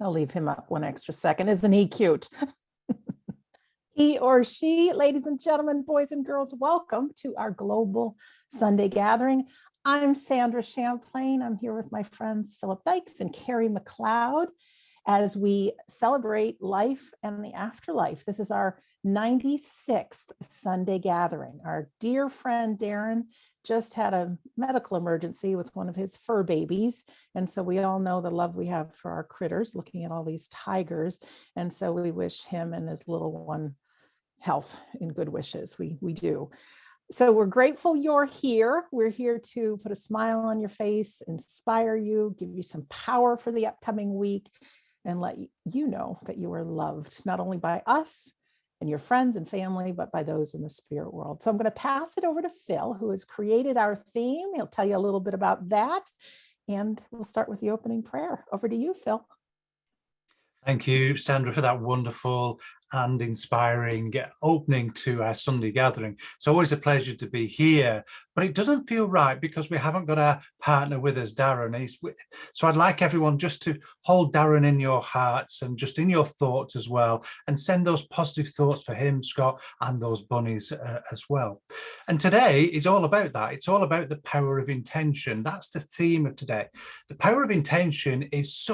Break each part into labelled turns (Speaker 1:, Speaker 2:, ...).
Speaker 1: I'll leave him up one extra second. Isn't he cute? He or she, ladies and gentlemen, boys and girls, welcome to our global Sunday gathering. I'm Sandra Champlain. I'm here with my friends Philip Dykes and Carrie McLeod as we celebrate life and the afterlife. This is our 96th Sunday gathering. Our dear friend Darren just had a medical emergency with one of his fur babies. And so we all know the love we have for our critters, looking at all these tigers. And so we wish him and his little one health and good wishes. We do. So we're grateful you're here. We're here to put a smile on your face, inspire you, give you some power for the upcoming week, and let you know that you are loved, not only by us and your friends and family, but by those in the spirit world. So I'm going to pass it over to Phil, who has created our theme. He'll tell you a little bit about that. And we'll start with the opening prayer. Over to you, Phil.
Speaker 2: Thank you, Sandra, for that wonderful and inspiring opening to our Sunday gathering. It's always a pleasure to be here, but it doesn't feel right because we haven't got our partner with us, Darren. So I'd like everyone just to hold Darren in your hearts and just in your thoughts as well, and send those positive thoughts for him, Scott, and those bunnies as well. And today is all about that. It's all about the power of intention. That's the theme of today. The power of intention is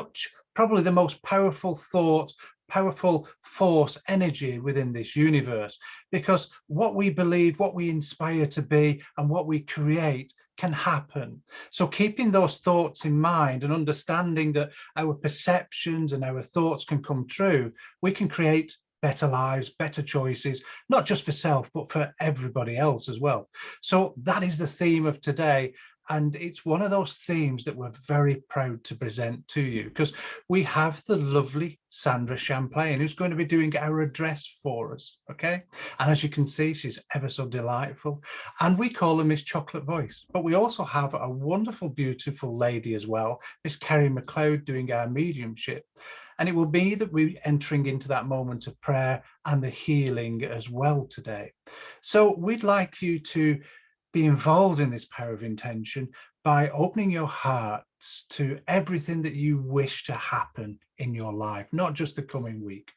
Speaker 2: probably the most powerful thought, powerful force, energy within this universe, because what we believe, what we inspire to be, and what we create can happen. So keeping those thoughts in mind and understanding that our perceptions and our thoughts can come true, we can create better lives, better choices, not just for self, but for everybody else as well. So that is the theme of today. And it's one of those themes that we're very proud to present to you, because we have the lovely Sandra Champlain, who's going to be doing our address for us, okay? And as you can see, she's ever so delightful. And we call her Miss Chocolate Voice. But we also have a wonderful, beautiful lady as well, Miss Carrie McLeod, doing our mediumship. And it will be that we're entering into that moment of prayer and the healing as well today. So we'd like you to be involved in this power of intention by opening your hearts to everything that you wish to happen in your life, not just the coming week.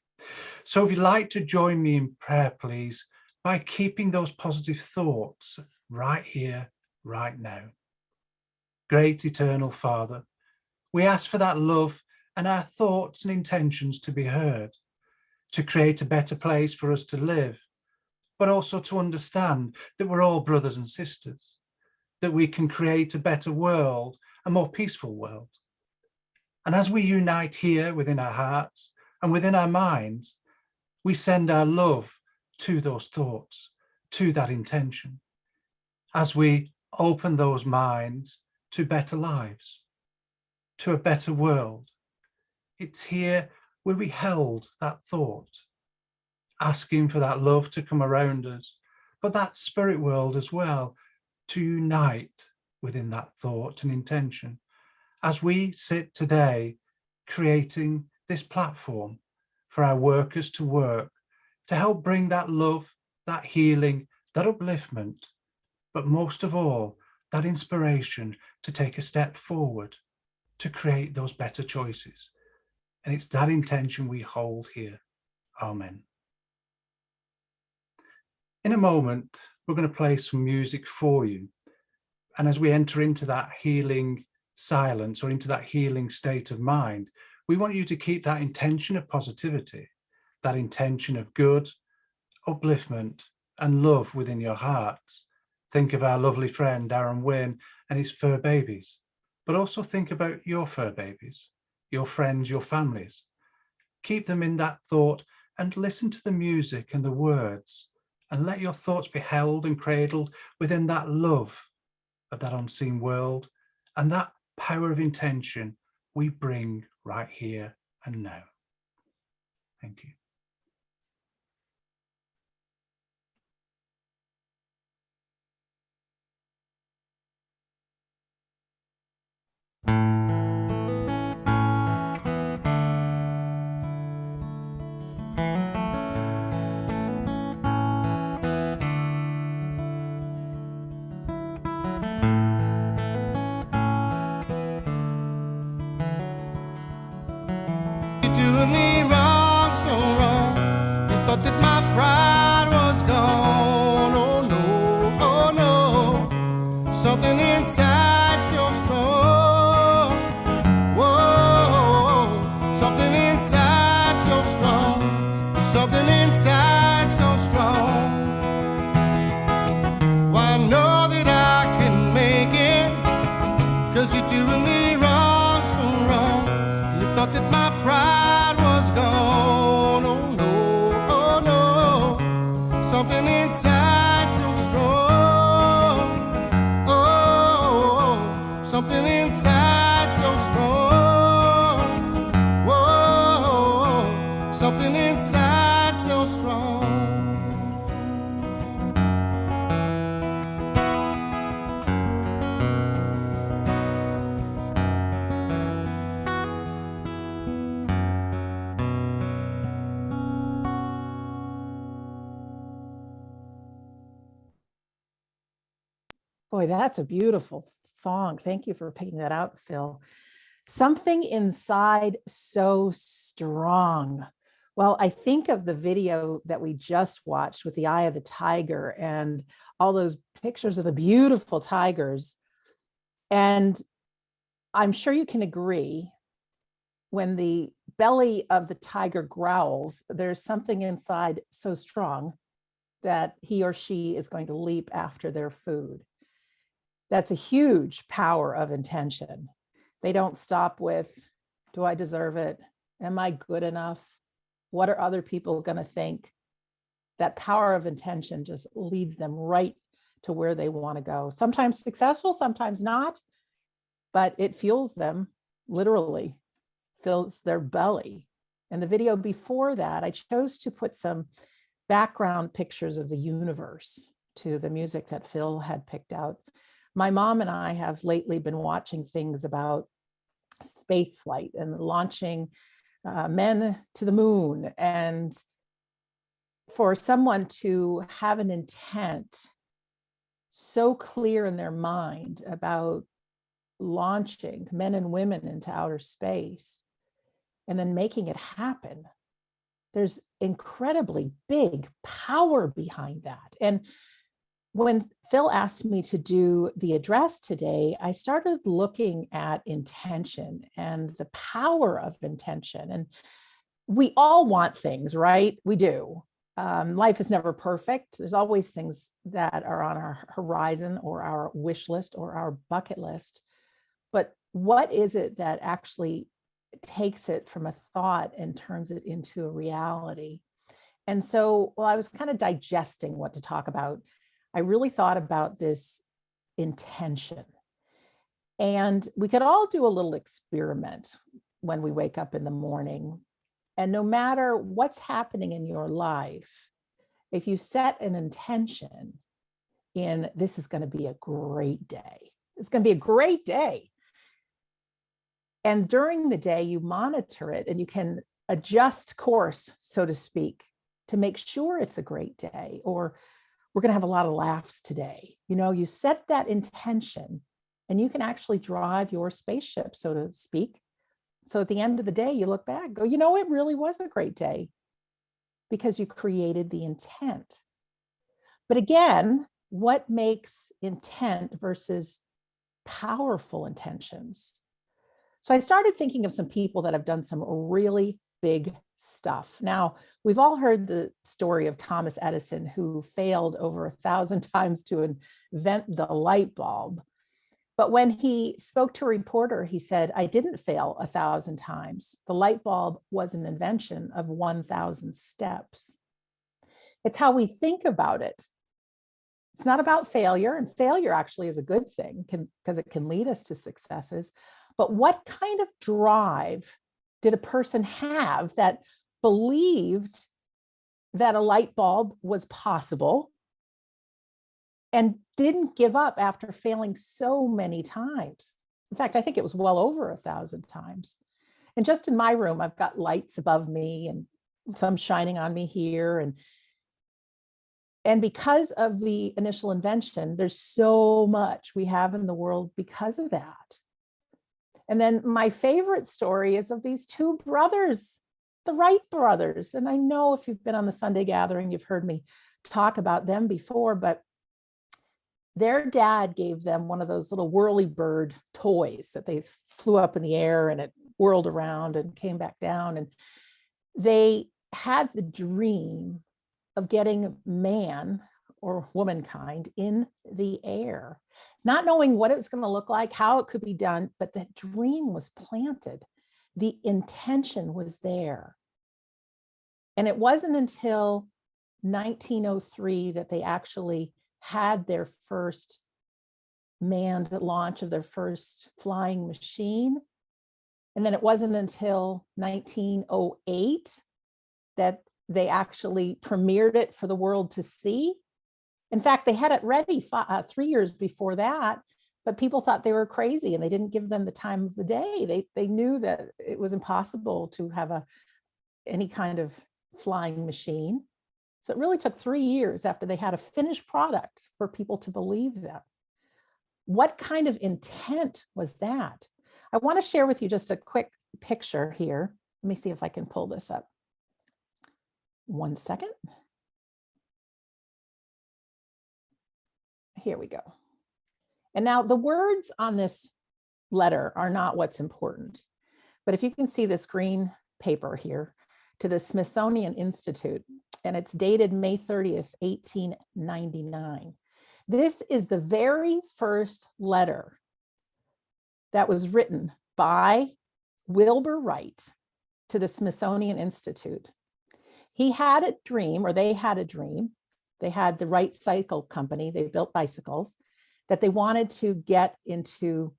Speaker 2: So if you'd like to join me in prayer, please, by keeping those positive thoughts right here, right now. Great eternal Father, we ask for that love and our thoughts and intentions to be heard, to create a better place for us to live, but also to understand that we're all brothers and sisters, that we can create a better world, a more peaceful world. And as we unite here within our hearts and within our minds, we send our love to those thoughts, to that intention, as we open those minds to better lives, to a better world. It's here where we held that thought, asking for that love to come around us, but that spirit world as well, to unite within that thought and intention, as we sit today creating this platform for our workers to work, to help bring that love, that healing, that upliftment, but most of all, that inspiration to take a step forward, to create those better choices. And it's that intention we hold here. Amen. In a moment, we're going to play some music for you. And as we enter into that healing silence or into that healing state of mind, we want you to keep that intention of positivity, that intention of good, upliftment, and love within your hearts. Think of our lovely friend, Darren Wynne, and his fur babies, but also think about your fur babies, your friends, your families. Keep them in that thought and listen to the music and the words, and let your thoughts be held and cradled within that love of that unseen world and that power of intention we bring right here and now. Thank you.
Speaker 3: doing me wrong, so wrong. You thought that my pride was gone. Oh no, oh no. Something inside so strong. Whoa, something inside so strong. Something inside so strong. Well, I know that I can make it, 'cause you're doing me wrong, so wrong. You thought that my pride was gone. Oh no, oh no. Something inside so strong. Oh, something inside so strong. Whoa, something inside so strong.
Speaker 1: Boy, that's a beautiful song. Thank you for picking that out, Phil. Something inside so strong. Well, I think of the video that we just watched with the Eye of the Tiger and all those pictures of the beautiful tigers. And I'm sure you can agree, when the belly of the tiger growls, there's something inside so strong that he or she is going to leap after their food. That's a huge power of intention. They don't stop with, do I deserve it? Am I good enough? What are other people going to think? That power of intention just leads them right to where they want to go. Sometimes successful, sometimes not, but it fuels them, literally fills their belly. And the video before that, I chose to put some background pictures of the universe to the music that Phil had picked out. My mom and I have lately been watching things about space flight and launching men to the moon. And for someone to have an intent so clear in their mind about launching men and women into outer space and then making it happen, there's incredibly big power behind that. And when Phil asked me to do the address today, I started looking at intention and the power of intention. And we all want things, right? We do. Life is never perfect. There's always things that are on our horizon or our wish list or our bucket list. But what is it that actually takes it from a thought and turns it into a reality? And so while I was kind of digesting what to talk about, I really thought about this intention. And we could all do a little experiment when we wake up in the morning. And no matter what's happening in your life, if you set an intention in, this is going to be a great day, it's going to be a great day. And during the day, you monitor it and you can adjust course, so to speak, to make sure it's a great day, or we're going to have a lot of laughs today. You know, you set that intention and you can actually drive your spaceship, so to speak. So at the end of the day, you look back, go, you know, it really was a great day because you created the intent. But again, what makes intent versus powerful intentions? So I started thinking of some people that have done some really big stuff. Now, we've all heard the story of Thomas Edison, who failed over 1,000 times to invent the light bulb. But when he spoke to a reporter, he said, I didn't fail 1,000 times. The light bulb was an invention of 1,000 steps. It's how we think about it. It's not about failure, and failure actually is a good thing because it can lead us to successes. But what kind of drive did a person have that believed that a light bulb was possible and didn't give up after failing so many times? In fact, I think it was well over 1,000 times. And just in my room, I've got lights above me and some shining on me here. And because of the initial invention, there's so much we have in the world because of that. And then my favorite story is of these two brothers the Wright brothers. And I know if you've been on the Sunday gathering, you've heard me talk about them before, but their dad gave them one of those little whirly bird toys that they flew up in the air and it whirled around and came back down. And they had the dream of getting man or womankind in the air, not knowing what it was going to look like, how it could be done, but the dream was planted. The intention was there. And it wasn't until 1903 that they actually had their first manned launch of their first flying machine. And then it wasn't until 1908 that they actually premiered it for the world to see. In fact, they had it ready 3 years before that, but people thought they were crazy and they didn't give them the time of the day. They knew that it was impossible to have any kind of flying machine. So it really took 3 years after they had a finished product for people to believe them. What kind of intent was that? I want to share with you just a quick picture here. Let me see if I can pull this up. 1 second. Here we go. And now the words on this letter are not what's important, but if you can see this green paper here, to the Smithsonian Institute, and it's dated May 30th, 1899. This is the very first letter that was written by Wilbur Wright to the Smithsonian Institute. He had a dream, or they had a dream. They had the Wright Cycle Company. They built bicycles that they wanted to get into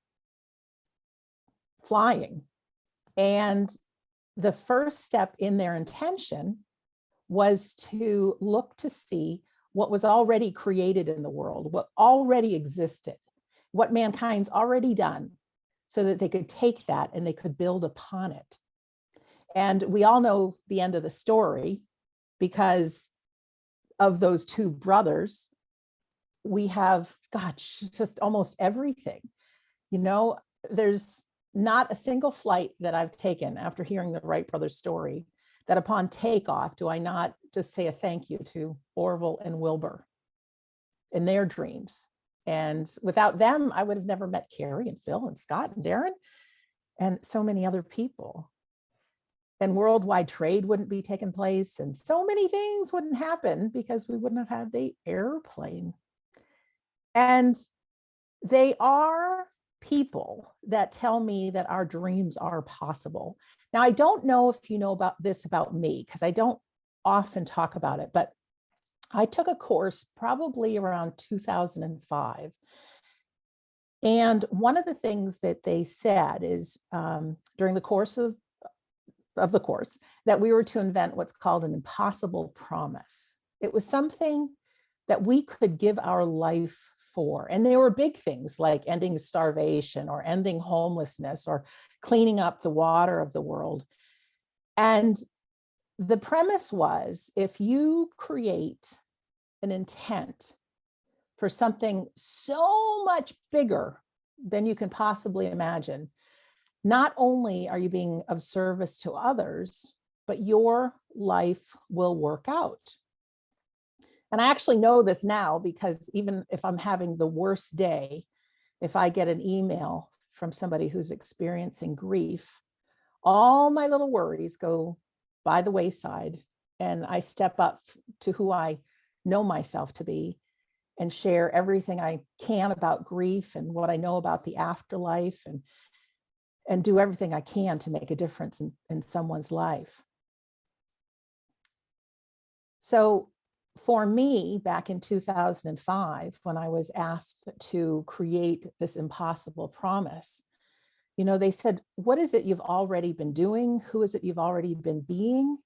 Speaker 1: flying. And the first step in their intention was to look to see what was already created in the world, what already existed, what mankind's already done, so that they could take that and they could build upon it. And we all know the end of the story because of those two brothers. We have, gosh, just almost everything. You know, there's not a single flight that I've taken after hearing the Wright brothers story that upon takeoff, do I not just say a thank you to Orville and Wilbur in their dreams. And without them, I would have never met Carrie and Phil and Scott and Darren and so many other people. And worldwide trade wouldn't be taking place, and so many things wouldn't happen because we wouldn't have had the airplane. And they are people that tell me that our dreams are possible. Now, I don't know if you know about this about me, because I don't often talk about it, but I took a course probably around 2005. And one of the things that they said is during the course of the course that we were to invent what's called an impossible promise. It was something that we could give our life for. And they were big things like ending starvation or ending homelessness or cleaning up the water of the world. And the premise was, if you create an intent for something so much bigger than you can possibly imagine, not only are you being of service to others, but your life will work out. And I actually know this now because even if I'm having the worst day, if I get an email from somebody who's experiencing grief, all my little worries go by the wayside and I step up to who I know myself to be and share everything I can about grief and what I know about the afterlife, and do everything I can to make a difference in someone's life. So for me, back in 2005, when I was asked to create this impossible promise, you know, they said, what is it you've already been doing? Who is it you've already been being?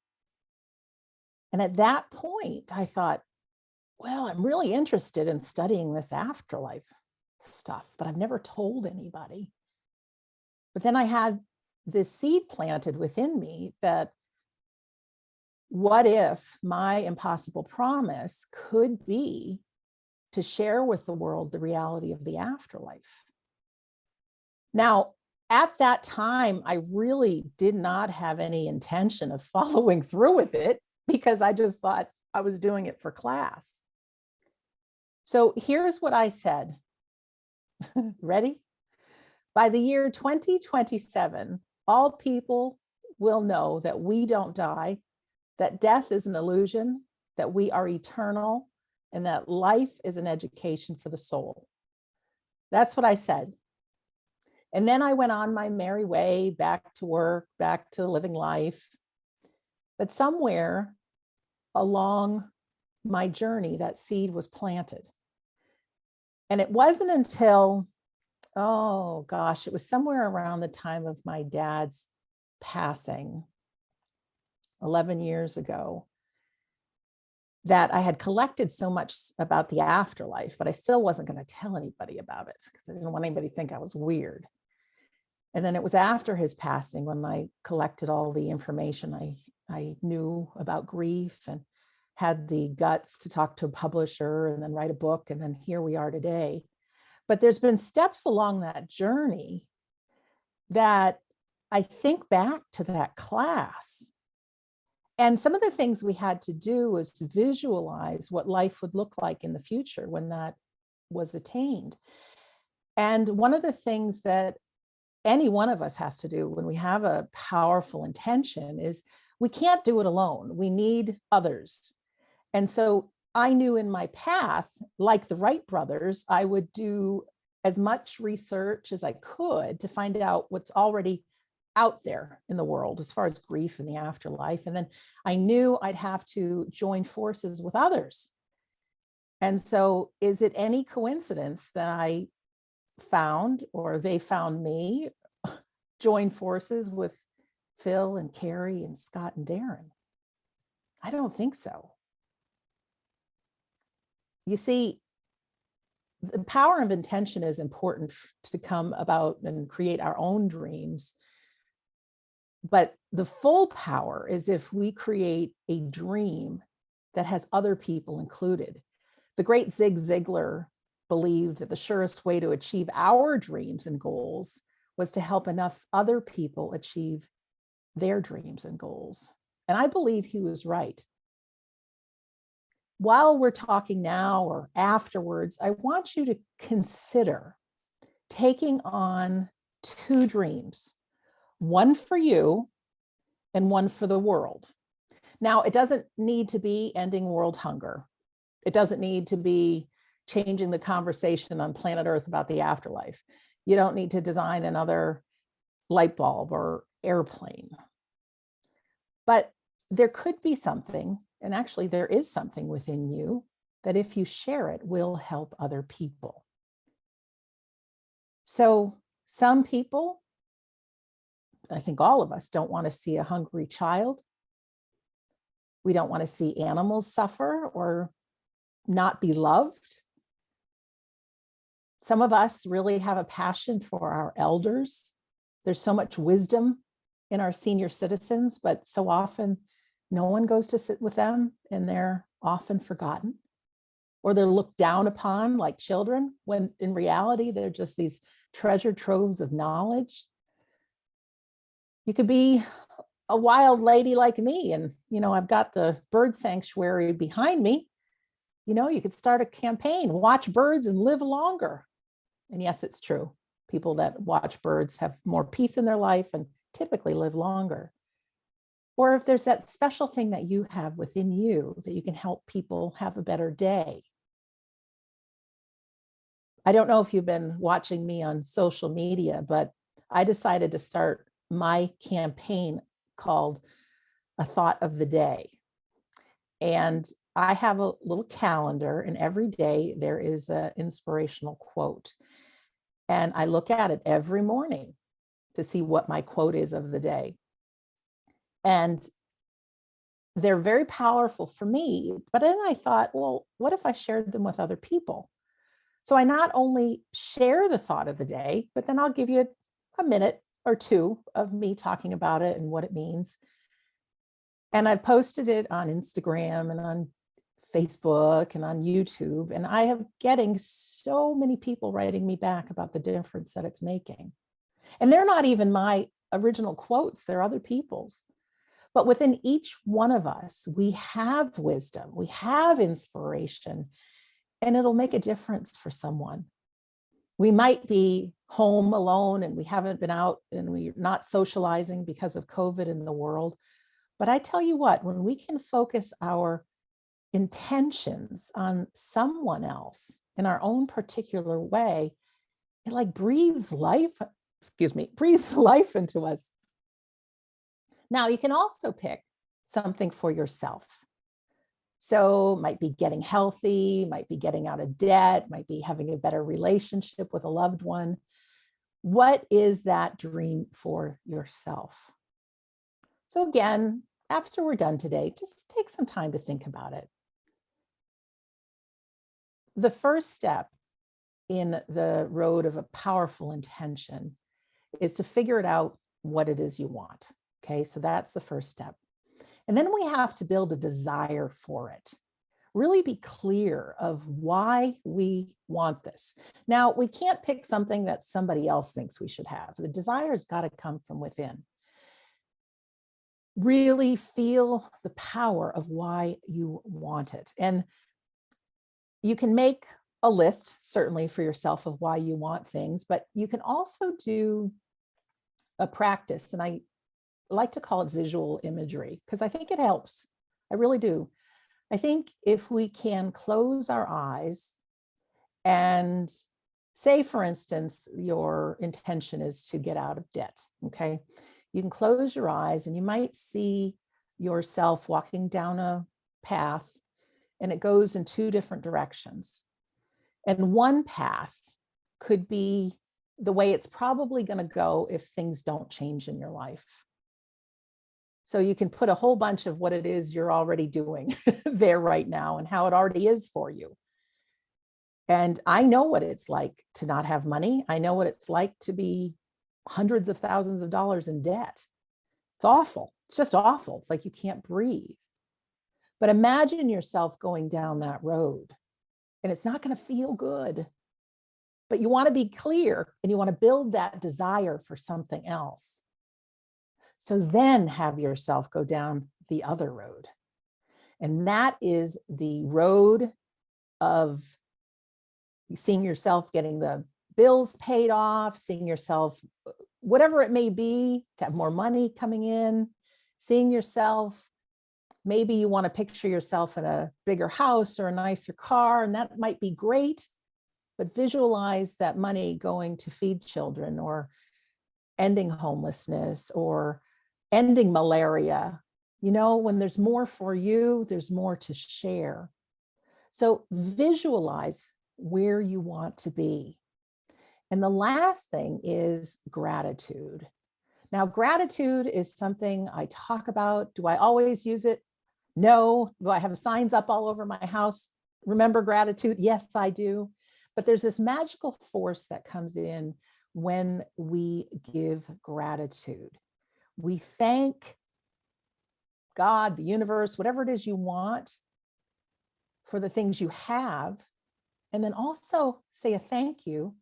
Speaker 1: And at that point, I thought, well, I'm really interested in studying this afterlife stuff, but I've never told anybody. But then I had this seed planted within me that what if my impossible promise could be to share with the world the reality of the afterlife? Now, at that time, I really did not have any intention of following through with it because I just thought I was doing it for class. So here's what I said. Ready? By the year 2027, all people will know that we don't die, that death is an illusion, that we are eternal, and that life is an education for the soul. That's what I said. And then I went on my merry way, back to work, back to living life. But somewhere along my journey, that seed was planted. And it wasn't until, oh gosh, it was somewhere around the time of my dad's passing 11 years ago that I had collected so much about the afterlife, but I still wasn't going to tell anybody about it because I didn't want anybody to think I was weird. And then it was after his passing when I collected all the information I knew about grief and had the guts to talk to a publisher and then write a book. And then here we are today. But there's been steps along that journey that I think back to that class. And some of the things we had to do was to visualize what life would look like in the future when that was attained. And one of the things that any one of us has to do when we have a powerful intention is we can't do it alone. We need others. And so I knew in my path, like the Wright brothers, I would do as much research as I could to find out what's already out there in the world as far as grief and the afterlife. And then I knew I'd have to join forces with others. And so is it any coincidence that I found, or they found me, join forces with Phil and Carrie and Scott and Darren? I don't think so. You see, the power of intention is important to come about and create our own dreams. But the full power is if we create a dream that has other people included. The great Zig Ziglar believed that the surest way to achieve our dreams and goals was to help enough other people achieve their dreams and goals. And I believe he was right. While we're talking now or afterwards, I want you to consider taking on two dreams, one for you and one for the world. Now, it doesn't need to be ending world hunger. It doesn't need to be changing the conversation on planet Earth about the afterlife. You don't need to design another light bulb or airplane. But there could be something, and actually there is something within you that if you share it will help other people. So some people, I think all of us, don't want to see a hungry child. We don't want to see animals suffer or not be loved. Some of us really have a passion for our elders. There's so much wisdom in our senior citizens, but so often no one goes to sit with them and they're often forgotten, or they're looked down upon like children, when in reality, they're just these treasure troves of knowledge. You could be a wild lady like me, and I've got the bird sanctuary behind me. You could start a campaign, watch birds and live longer. And yes, it's true. People that watch birds have more peace in their life and typically live longer. Or if there's that special thing that you have within you that you can help people have a better day. I don't know if you've been watching me on social media, but I decided to start my campaign called A Thought of the Day. And I have a little calendar, and every day there is an inspirational quote. And I look at it every morning to see what my quote is of the day. And they're very powerful for me. But then I thought, well, what if I shared them with other people? So I not only share the thought of the day, but then I'll give you a minute or two of me talking about it and what it means. And I've posted it on Instagram and on Facebook and on YouTube. And I am getting so many people writing me back about the difference that it's making. And they're not even my original quotes, they're other people's. But within each one of us, we have wisdom, we have inspiration, and it'll make a difference for someone. We might be home alone and we haven't been out and we're not socializing because of COVID in the world. But I tell you what, when we can focus our intentions on someone else in our own particular way, it like breathes life, breathes life into us. Now, you can also pick something for yourself. So might be getting healthy, might be getting out of debt, might be having a better relationship with a loved one. What is that dream for yourself? So again, after we're done today, just take some time to think about it. The first step in the road of a powerful intention is to figure it out what it is you want. Okay, so that's the first step. And then we have to build a desire for it. Really be clear of why we want this. Now, we can't pick something that somebody else thinks we should have. The desire's got to come from within. Really feel the power of why you want it. And you can make a list, certainly, for yourself of why you want things, but you can also do a practice. And I like to call it visual imagery because I think it helps. I really do. I think if we can close our eyes and say, for instance, your intention is to get out of debt, okay? You can close your eyes and you might see yourself walking down a path and it goes in two different directions. And one path could be the way it's probably going to go if things don't change in your life. So you can put a whole bunch of what it is you're already doing there right now and how it already is for you. And I know what it's like to not have money. I know what it's like to be hundreds of thousands of dollars in debt. It's awful. It's just awful. It's like you can't breathe. But imagine yourself going down that road and it's not going to feel good. But you want to be clear and you want to build that desire for something else. So then have yourself go down the other road. And that is the road of seeing yourself getting the bills paid off, seeing yourself, whatever it may be, to have more money coming in, seeing yourself, maybe you want to picture yourself in a bigger house or a nicer car, and that might be great, but visualize that money going to feed children or ending homelessness or ending malaria. You know, when there's more for you, there's more to share. So visualize where you want to be. And the last thing is gratitude. Now, gratitude is something I talk about. Do I always use it? No. Do I have signs up all over my house? Remember gratitude? Yes, I do. But there's this magical force that comes in when we give gratitude. We thank God, the universe, whatever it is you want for the things you have, and then also say a thank you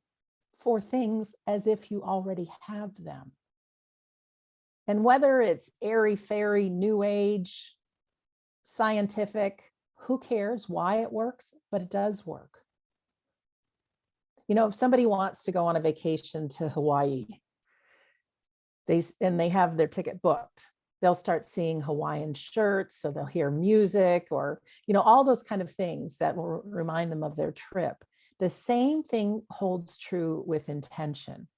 Speaker 1: for things as if you already have them. And whether it's airy-fairy, new age, scientific, who cares why it works, but it does work. You know, if somebody wants to go on a vacation to Hawaii, they have their ticket booked, they'll start seeing Hawaiian shirts, so they'll hear music or, you know, all those kind of things that will remind them of their trip. The same thing holds true with intention,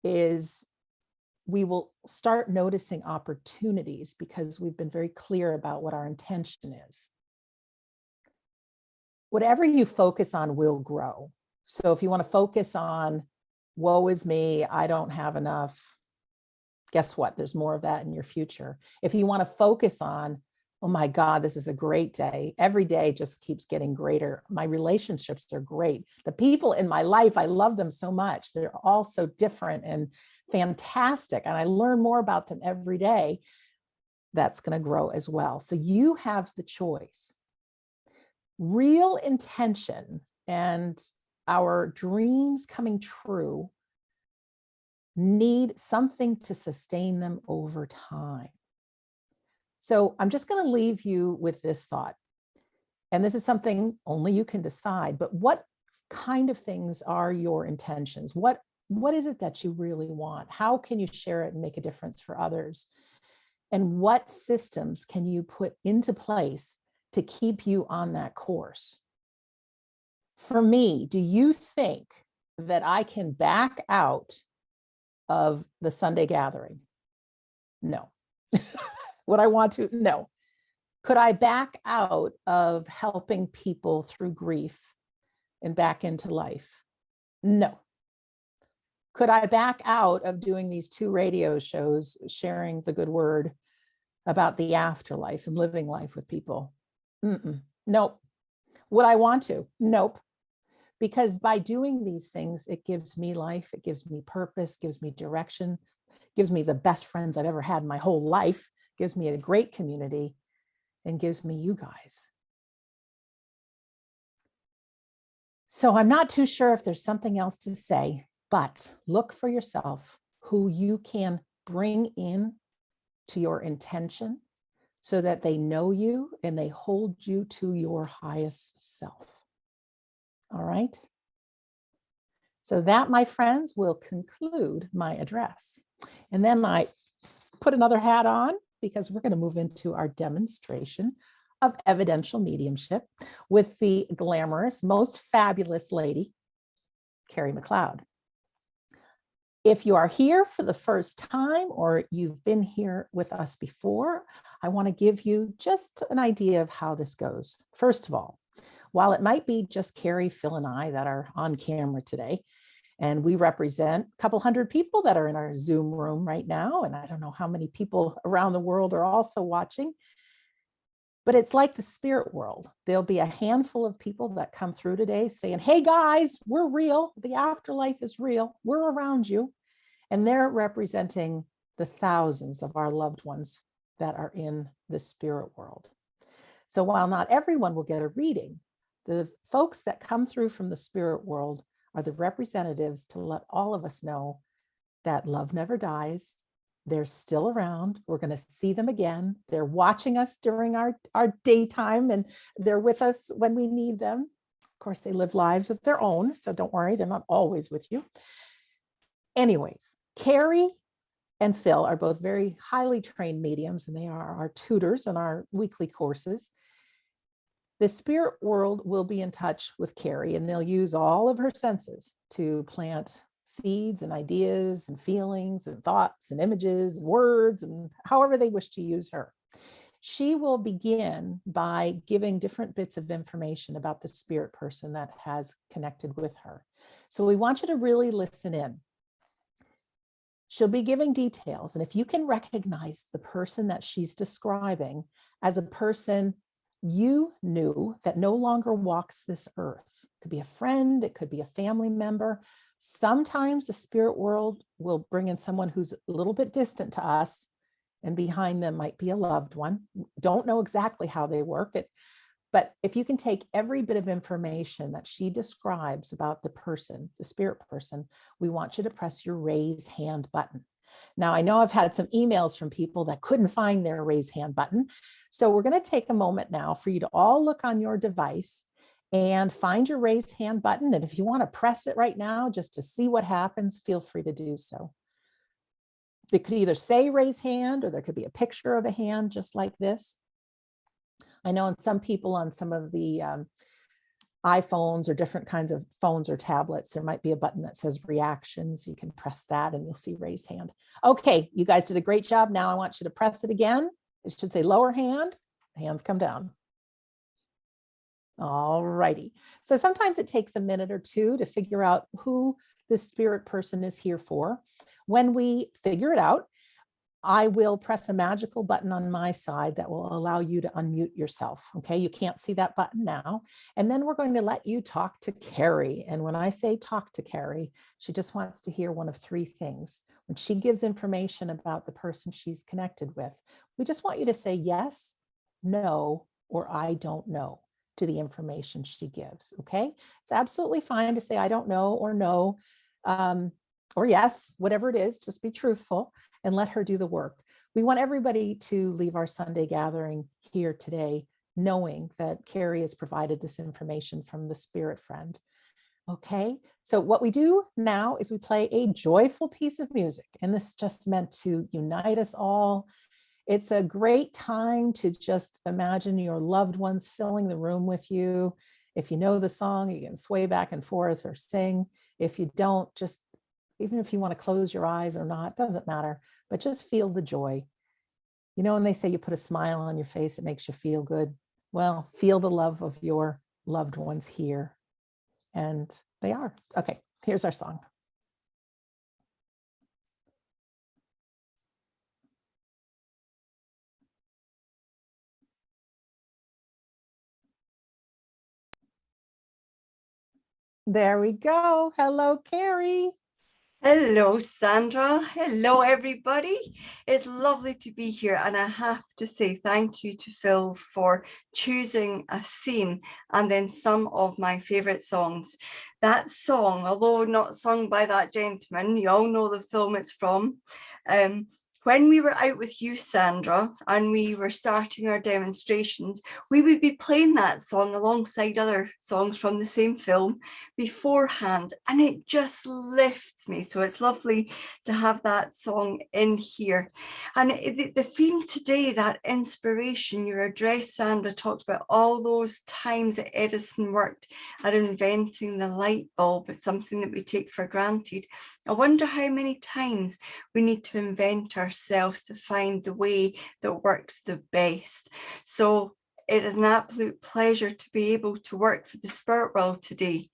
Speaker 1: is we will start noticing opportunities because we've been very clear about what our intention is. Whatever you focus on will grow. So if you want to focus on, woe is me, I don't have enough, guess what? There's more of that in your future. If you want to focus on, oh my God, this is a great day. Every day just keeps getting greater. My relationships are great. The people in my life, I love them so much. They're all so different and fantastic. And I learn more about them every day. That's going to grow as well. So you have the choice. Real intention and our dreams coming true need something to sustain them over time. So I'm just going to leave you with this thought. And this is something only you can decide, but what kind of things are your intentions? What is it that you really want? How can you share it and make a difference for others? And what systems can you put into place to keep you on that course? For me, do you think that I can back out of the Sunday gathering? No. Would I want to? No. Could I back out of helping people through grief and back into life? No. Could I back out of doing these 2 radio shows, sharing the good word about the afterlife and living life with people? Nope. Would I want to? Nope. Because by doing these things, it gives me life, it gives me purpose, gives me direction, gives me the best friends I've ever had in my whole life, gives me a great community, and gives me you guys. So I'm not too sure if there's something else to say, but look for yourself who you can bring in to your intention so that they know you and they hold you to your highest self. All right. So that, my friends, will conclude my address. And then I put another hat on because we're going to move into our demonstration of evidential mediumship with the glamorous, most fabulous lady, Carrie McLeod. If you are here for the first time or you've been here with us before, I want to give you just an idea of how this goes. First of all, while it might be just Carrie, Phil, and I that are on camera today, and we represent a couple hundred people that are in our Zoom room right now, and I don't know how many people around the world are also watching, but it's like the spirit world. There'll be a handful of people that come through today saying, hey guys, we're real. The afterlife is real. We're around you. And they're representing the thousands of our loved ones that are in the spirit world. So while not everyone will get a reading, the folks that come through from the spirit world are the representatives to let all of us know that love never dies. They're still around. We're going to see them again. They're watching us during our daytime, and they're with us when we need them. Of course, they live lives of their own, so don't worry, they're not always with you. Anyways, Carrie and Phil are both very highly trained mediums, and they are our tutors in our weekly courses. The spirit world will be in touch with Carrie, and they'll use all of her senses to plant seeds and ideas and feelings and thoughts and images and words and however they wish to use her. She will begin by giving different bits of information about the spirit person that has connected with her. So we want you to really listen in. She'll be giving details, and if you can recognize the person that she's describing as a person you knew that no longer walks this earth. It could be a friend, it could be a family member. Sometimes the spirit world will bring in someone who's a little bit distant to us, and behind them might be a loved one. Don't know exactly how they work it, but if you can take every bit of information that she describes about the person, the spirit person, we want you to press your raise hand button. Now, I know I've had some emails from people that couldn't find their raise hand button. So we're going to take a moment now for you to all look on your device and find your raise hand button. And if you want to press it right now just to see what happens, feel free to do so. It could either say raise hand, or there could be a picture of a hand just like this. I know in some people on some of the iPhones or different kinds of phones or tablets, there might be a button that says reactions. You can press that and you'll see raise hand. Okay, you guys did a great job. Now I want you to press it again. It should say lower hand, hands come down. All righty. So sometimes it takes a minute or two to figure out who the spirit person is here for. When we figure it out, I will press a magical button on my side that will allow you to unmute yourself. Okay, you can't see that button now. And then we're going to let you talk to Carrie. And when I say talk to Carrie, she just wants to hear one of three things. When she gives information about the person she's connected with, we just want you to say yes, no, or I don't know to the information she gives. Okay, it's absolutely fine to say I don't know or no. or yes, whatever it is, just be truthful and let her do the work. We want everybody to leave our Sunday gathering here today knowing that Carrie has provided this information from the Spirit Friend. Okay, so what we do now is we play a joyful piece of music, and this is just meant to unite us all. It's a great time to just imagine your loved ones filling the room with you. If you know the song, you can sway back and forth or sing. If you don't, just even if you want to close your eyes or not, doesn't matter, but just feel the joy. You know, when they say you put a smile on your face, it makes you feel good. Well, feel the love of your loved ones here. And they are. Okay, here's our song. There we go. Hello, Carrie.
Speaker 4: Hello, Sandra. Hello, everybody. It's lovely to be here. And I have to say thank you to Phil for choosing a theme and then some of my favorite songs. That song, although not sung by that gentleman, you all know the film it's from. When we were out with you, Sandra, and we were starting our demonstrations, we would be playing that song alongside other songs from the same film beforehand, and it just lifts me. So it's lovely to have that song in here. And the theme today, that inspiration, your address, Sandra, talked about all those times that Edison worked at inventing the light bulb. It's something that we take for granted. I wonder how many times we need to invent ourselves to find the way that works the best. So it is an absolute pleasure to be able to work for the spirit world today.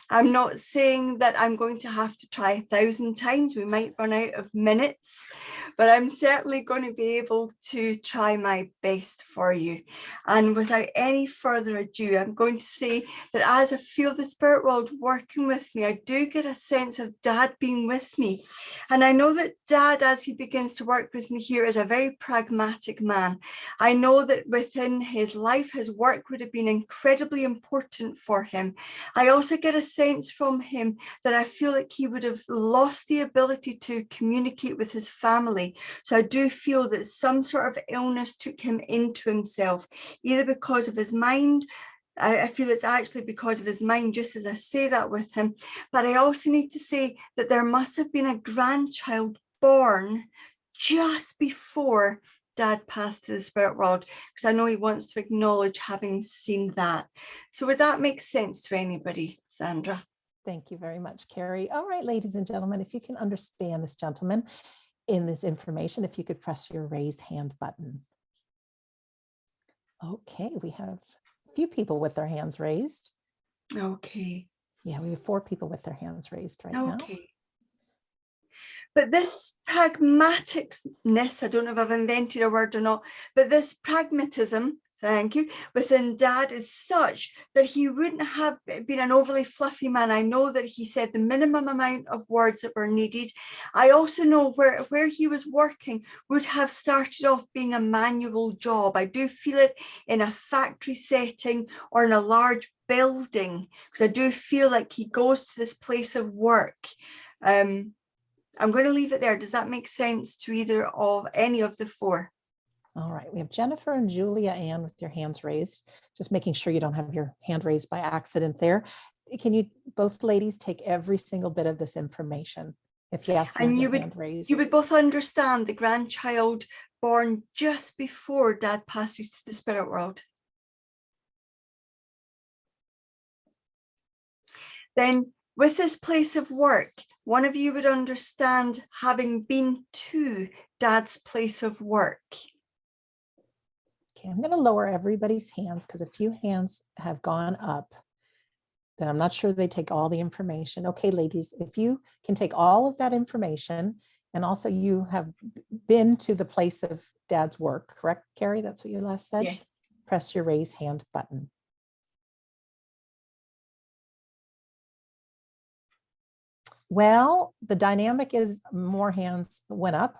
Speaker 4: I'm not saying that I'm going to have to try 1,000 times. We might run out of minutes, but I'm certainly going to be able to try my best for you. And without any further ado, I'm going to say that as I feel the spirit world working with me, I do get a sense of Dad being with me. And I know that Dad, as he begins to work with me here, is a very pragmatic man. I know that within his life, his work would have been incredibly important for him. I also get a sense from him that I feel like he would have lost the ability to communicate with his family. So I do feel that some sort of illness took him into himself, either because of his mind. I feel it's actually because of his mind, just as I say that with him. But I also need to say that there must have been a grandchild born just before Dad passed to the spirit world, because I know he wants to acknowledge having seen that. So would that make sense to anybody, Sandra?
Speaker 1: Thank you very much, Carrie. All right, ladies and gentlemen, if you can understand this gentleman in this information, if you could press your raise hand button. Okay, we have a few people with their hands raised.
Speaker 4: Okay.
Speaker 1: Yeah, we have 4 people with their hands raised right now.
Speaker 4: Okay. But this pragmaticness, I don't know if I've invented a word or not, but this pragmatism, thank you, within Dad is such that he wouldn't have been an overly fluffy man. I know that he said the minimum amount of words that were needed. I also know where he was working would have started off being a manual job. I do feel it in a factory setting or in a large building, because I do feel like he goes to this place of work. I'm going to leave it there. Does that make sense to either of any of the 4?
Speaker 1: All right, we have Jennifer and Julia Ann with their hands raised. Just making sure you don't have your hand raised by accident there. Can you both ladies take every single bit of this information? If yes,
Speaker 4: and
Speaker 1: you would,
Speaker 4: you would both understand the grandchild born just before Dad passes to the spirit world. Then with this place of work, one of you would understand having been to Dad's place of work.
Speaker 1: Okay, I'm going to lower everybody's hands because a few hands have gone up. Then I'm not sure they take all the information. Okay, ladies, if you can take all of that information, and also you have been to the place of Dad's work, correct, Carrie? That's what you last said?
Speaker 4: Yeah.
Speaker 1: Press your raise hand button. Well, the dynamic is more hands went up.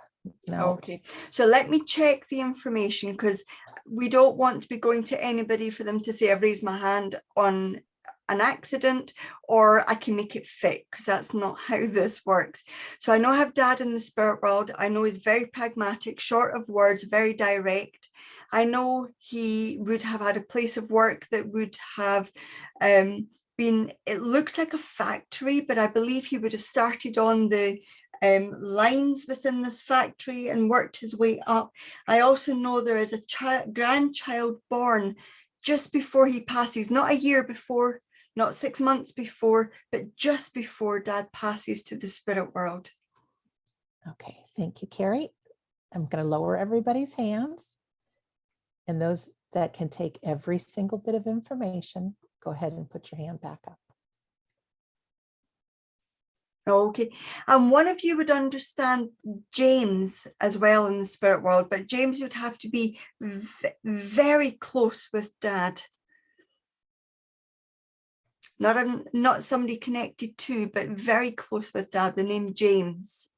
Speaker 1: No.
Speaker 4: Okay, so let me check the information, because we don't want to be going to anybody for them to say I've raised my hand on an accident, or I can make it fit, because that's not how this works. So I know I have Dad in the spirit world. I know he's very pragmatic, short of words, very direct. I know he would have had a place of work that would have been, it looks like a factory, but I believe he would have started on the lines within this factory and worked his way up. I also know there is a grandchild born just before he passes, not a year before, not 6 months before, but just before Dad passes to the spirit world.
Speaker 1: Okay, thank you, Carrie. I'm going to lower everybody's hands. And those that can take every single bit of information, go ahead and put your hand back up.
Speaker 4: Okay, and one of you would understand James as well in the spirit world, but James would have to be very close with Dad. Not somebody connected to, but very close with Dad, the name James.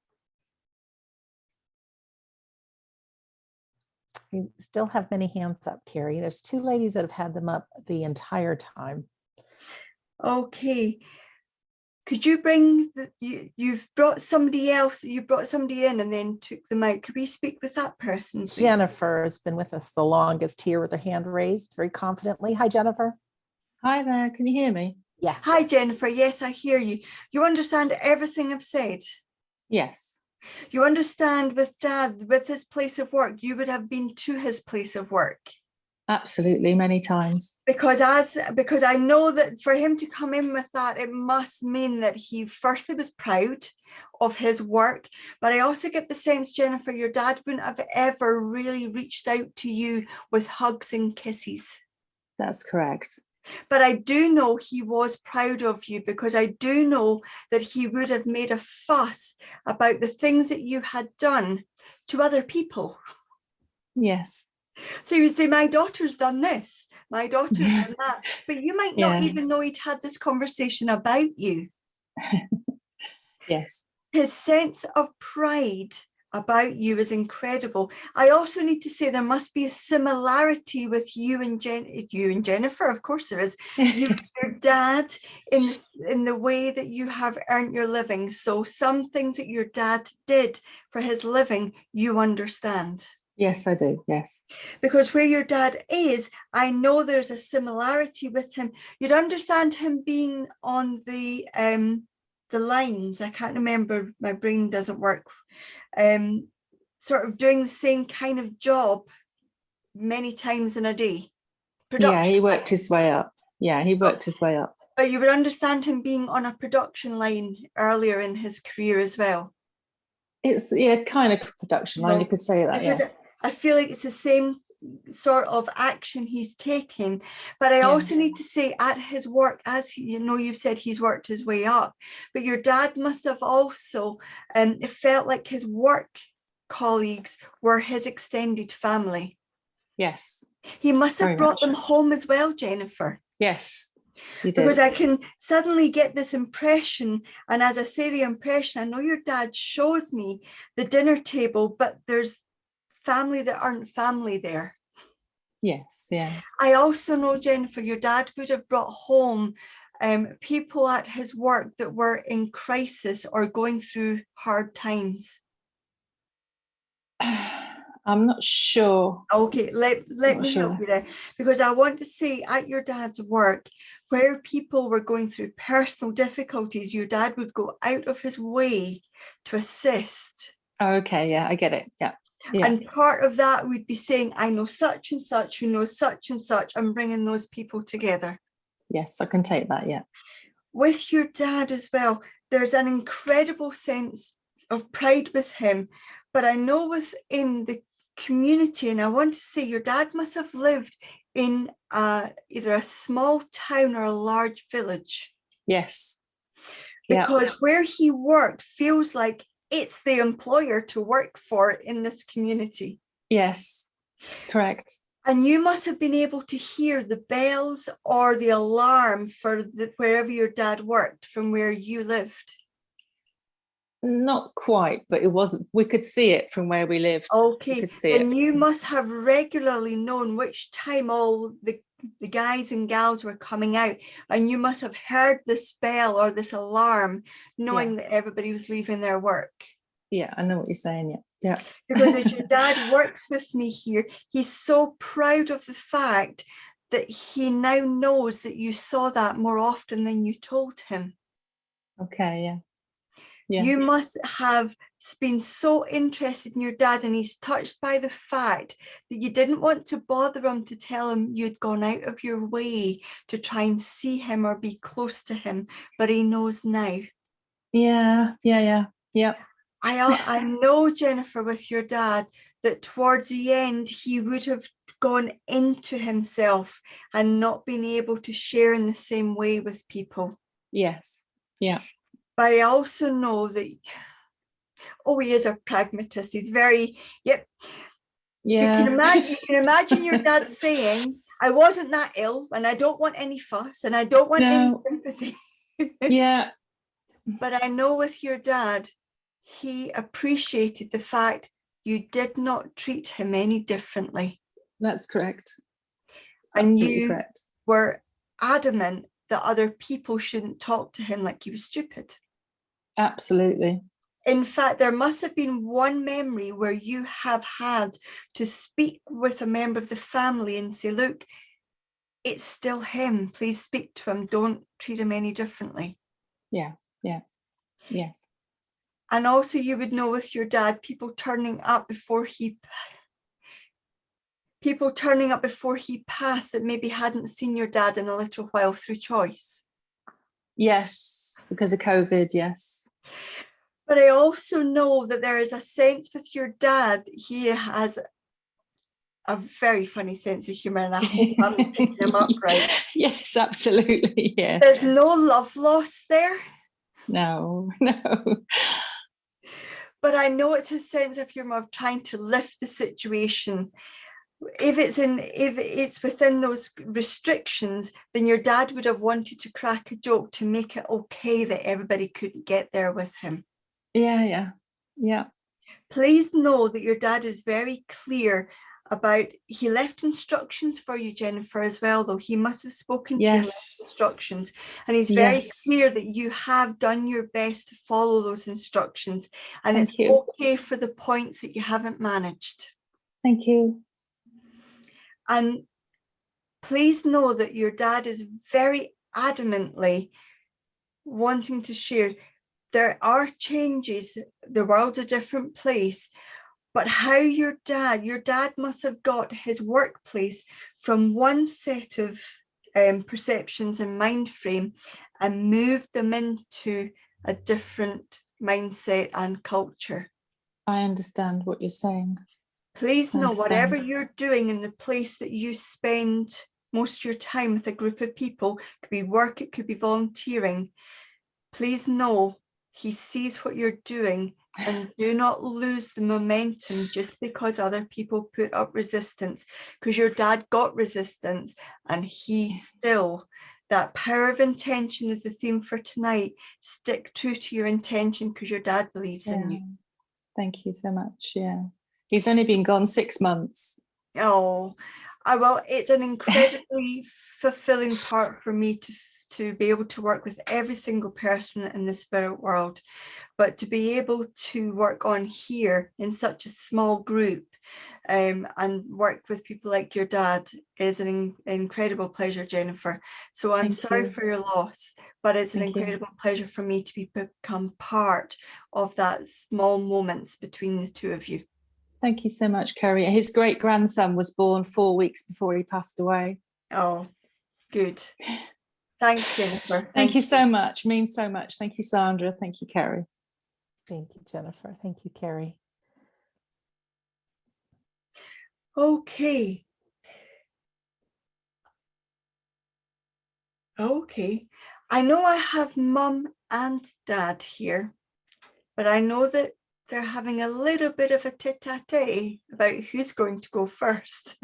Speaker 1: You still have many hands up, Carrie. There's 2 ladies that have had them up the entire time.
Speaker 4: Okay. Could you bring you've brought somebody else, you brought somebody in and then took them out. Could we speak with that person, please?
Speaker 1: Jennifer has been with us the longest here with her hand raised very confidently. Hi, Jennifer.
Speaker 5: Hi there, can you hear me?
Speaker 1: Yes.
Speaker 4: Hi, Jennifer. Yes, I hear you. You understand everything I've said?
Speaker 5: Yes.
Speaker 4: You understand with Dad, with his place of work, you would have been to his place of work.
Speaker 5: Absolutely, many times.
Speaker 4: Because I know that for him to come in with that, it must mean that he firstly was proud of his work. But I also get the sense, Jennifer, your dad wouldn't have ever really reached out to you with hugs and kisses.
Speaker 5: That's correct.
Speaker 4: But I do know he was proud of you, because I do know that he would have made a fuss about the things that you had done to other people.
Speaker 5: Yes.
Speaker 4: So you would say, my daughter's done this, my daughter's done that, but you might not even know he'd had this conversation about you.
Speaker 5: Yes.
Speaker 4: His sense of pride about you is incredible. I also need to say there must be a similarity with you and Jennifer. Of course there is. Your dad in the way that you have earned your living. So some things that your dad did for his living, you understand.
Speaker 5: Yes, I do. Yes.
Speaker 4: Because where your dad is, I know there's a similarity with him. You'd understand him being on the lines. I can't remember. My brain doesn't work. Sort of doing the same kind of job many times in a day.
Speaker 5: Yeah, he worked his way up. Yeah, he worked his way up.
Speaker 4: But you would understand him being on a production line earlier in his career as well.
Speaker 5: It's kind of production line. You could say that.
Speaker 4: Because
Speaker 5: yeah.
Speaker 4: I feel like it's the same sort of action he's taking, but I also need to say at his work, as you know, you've said he's worked his way up, but your dad must have also it felt like his work colleagues were his extended family.
Speaker 5: Yes.
Speaker 4: He must have
Speaker 5: Very
Speaker 4: brought
Speaker 5: much.
Speaker 4: them home as well, Jennifer.
Speaker 5: Yes, you did.
Speaker 4: Because I can suddenly get this impression, and as I say the impression, I know your dad shows me the dinner table, but there's family that aren't family there.
Speaker 5: Yes, yeah.
Speaker 4: I also know, Jennifer, your dad would have brought home people at his work that were in crisis or going through hard times.
Speaker 5: I'm not sure.
Speaker 4: Okay, let me help you there, because I want to say at your dad's work, where people were going through personal difficulties, your dad would go out of his way to assist.
Speaker 5: Okay, yeah, I get it. Yeah. Yeah.
Speaker 4: And part of that would be saying, I know such and such who knows such and such, and bringing those people together.
Speaker 5: Yes, I can take that. Yeah.
Speaker 4: With your dad as well, there's an incredible sense of pride with him. But I know within the community, and I want to say your dad must have lived in either a small town or a large village.
Speaker 5: Yes.
Speaker 4: Because where he worked feels like it's the employer to work for in this community.
Speaker 5: Yes, that's correct.
Speaker 4: And you must have been able to hear the bells or the alarm for wherever your dad worked from where you lived.
Speaker 5: Not quite, but it wasn't. We could see it from where we lived.
Speaker 4: Okay,
Speaker 5: We could see
Speaker 4: and
Speaker 5: it.
Speaker 4: you must have regularly known which time all the the guys and gals were coming out, and you must have heard this bell or this alarm, knowing that everybody was leaving their work.
Speaker 5: Yeah, I know what you're saying. Yeah.
Speaker 4: Because as your dad works with me here, he's so proud of the fact that he now knows that you saw that more often than you told him.
Speaker 5: Okay, yeah.
Speaker 4: You must have been so interested in your dad, and he's touched by the fact that you didn't want to bother him to tell him you'd gone out of your way to try and see him or be close to him, but he knows now.
Speaker 5: Yeah.
Speaker 4: I know, Jennifer, with your dad, that towards the end he would have gone into himself and not been able to share in the same way with people.
Speaker 5: Yes. Yeah.
Speaker 4: But I also know that, he is a pragmatist. He's very,
Speaker 5: Yeah.
Speaker 4: You can imagine your dad saying, I wasn't that ill, and I don't want any fuss, and I don't want any sympathy.
Speaker 5: Yeah.
Speaker 4: But I know with your dad, he appreciated the fact you did not treat him any differently.
Speaker 5: That's correct.
Speaker 4: And
Speaker 5: Absolutely
Speaker 4: you
Speaker 5: correct.
Speaker 4: were adamant that other people shouldn't talk to him like he was stupid.
Speaker 5: Absolutely.
Speaker 4: In fact, there must have been one memory where you have had to speak with a member of the family and say, look, it's still him. Please speak to him. Don't treat him any differently.
Speaker 5: Yeah. Yes.
Speaker 4: And also you would know with your dad, people turning up before he passed that maybe hadn't seen your dad in a little while through choice.
Speaker 5: Yes, because of COVID, yes.
Speaker 4: But I also know that there is a sense with your dad, he has a very funny sense of humor, and I hope I'm picking him up right.
Speaker 5: Yes, absolutely. Yeah.
Speaker 4: There's no love lost there.
Speaker 5: No.
Speaker 4: But I know it's his sense of humor of trying to lift the situation. If it's within those restrictions, then your dad would have wanted to crack a joke to make it okay that everybody couldn't get there with him.
Speaker 5: Yeah.
Speaker 4: Please know that your dad is very clear about, he left instructions for you, Jennifer, as well, though. He must have spoken to you and left instructions, and he's very clear that you have done your best to follow those instructions, and it's okay for the points that you haven't managed.
Speaker 5: Thank you.
Speaker 4: And please know that your dad is very adamantly wanting to share. There are changes, the world's a different place, but how your dad must have got his workplace from one set of perceptions and mind frame and moved them into a different mindset and culture.
Speaker 5: I understand what you're saying.
Speaker 4: Please know, whatever you're doing in the place that you spend most of your time with a group of people, it could be work, it could be volunteering, please know he sees what you're doing, and do not lose the momentum just because other people put up resistance, because your dad got resistance, and he still, that power of intention is the theme for tonight. Stick true to your intention because your dad believes in you.
Speaker 5: Thank you so much. Yeah. He's only been gone 6 months.
Speaker 4: Oh, well, it's an incredibly fulfilling part for me to be able to work with every single person in the spirit world, but to be able to work on here in such a small group and work with people like your dad is an incredible pleasure, Jennifer. So I'm sorry for your loss, but it's an incredible pleasure for me to become part of that small moments between the two of you.
Speaker 5: Thank you so much, Kerry. His great grandson was born 4 weeks before he passed away.
Speaker 4: Oh, good. Thanks, Jennifer.
Speaker 5: Thank you so much. Means so much. Thank you, Sandra. Thank you, Kerry.
Speaker 1: Thank you, Jennifer. Thank you, Kerry.
Speaker 4: Okay. I know I have Mum and Dad here, but I know that they're having a little bit of a tete-a-tete about who's going to go first.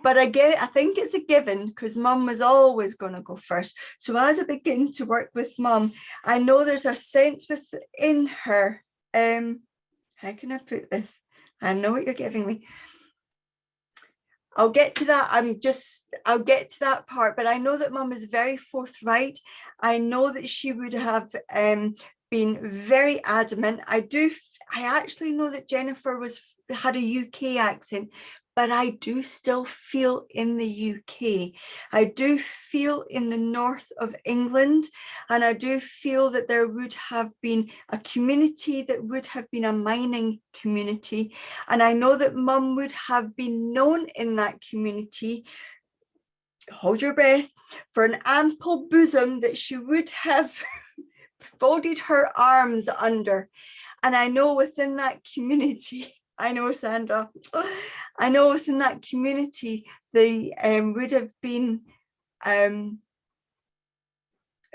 Speaker 4: But I think it's a given because Mum was always going to go first. So as I begin to work with Mum, I know there's a sense within her. How can I put this? I know what you're giving me. I'll get to that. I'll get to that part, but I know that Mum is very forthright. I know that she would have been very adamant. I actually know that Jennifer had a UK accent, but I do still feel in the UK. I do feel in the north of England, and I do feel that there would have been a community that would have been a mining community. And I know that Mum would have been known in that community, hold your breath, for an ample bosom that she would have folded her arms under. And I know within that community, I know, Sandra, I know within that community, they would have been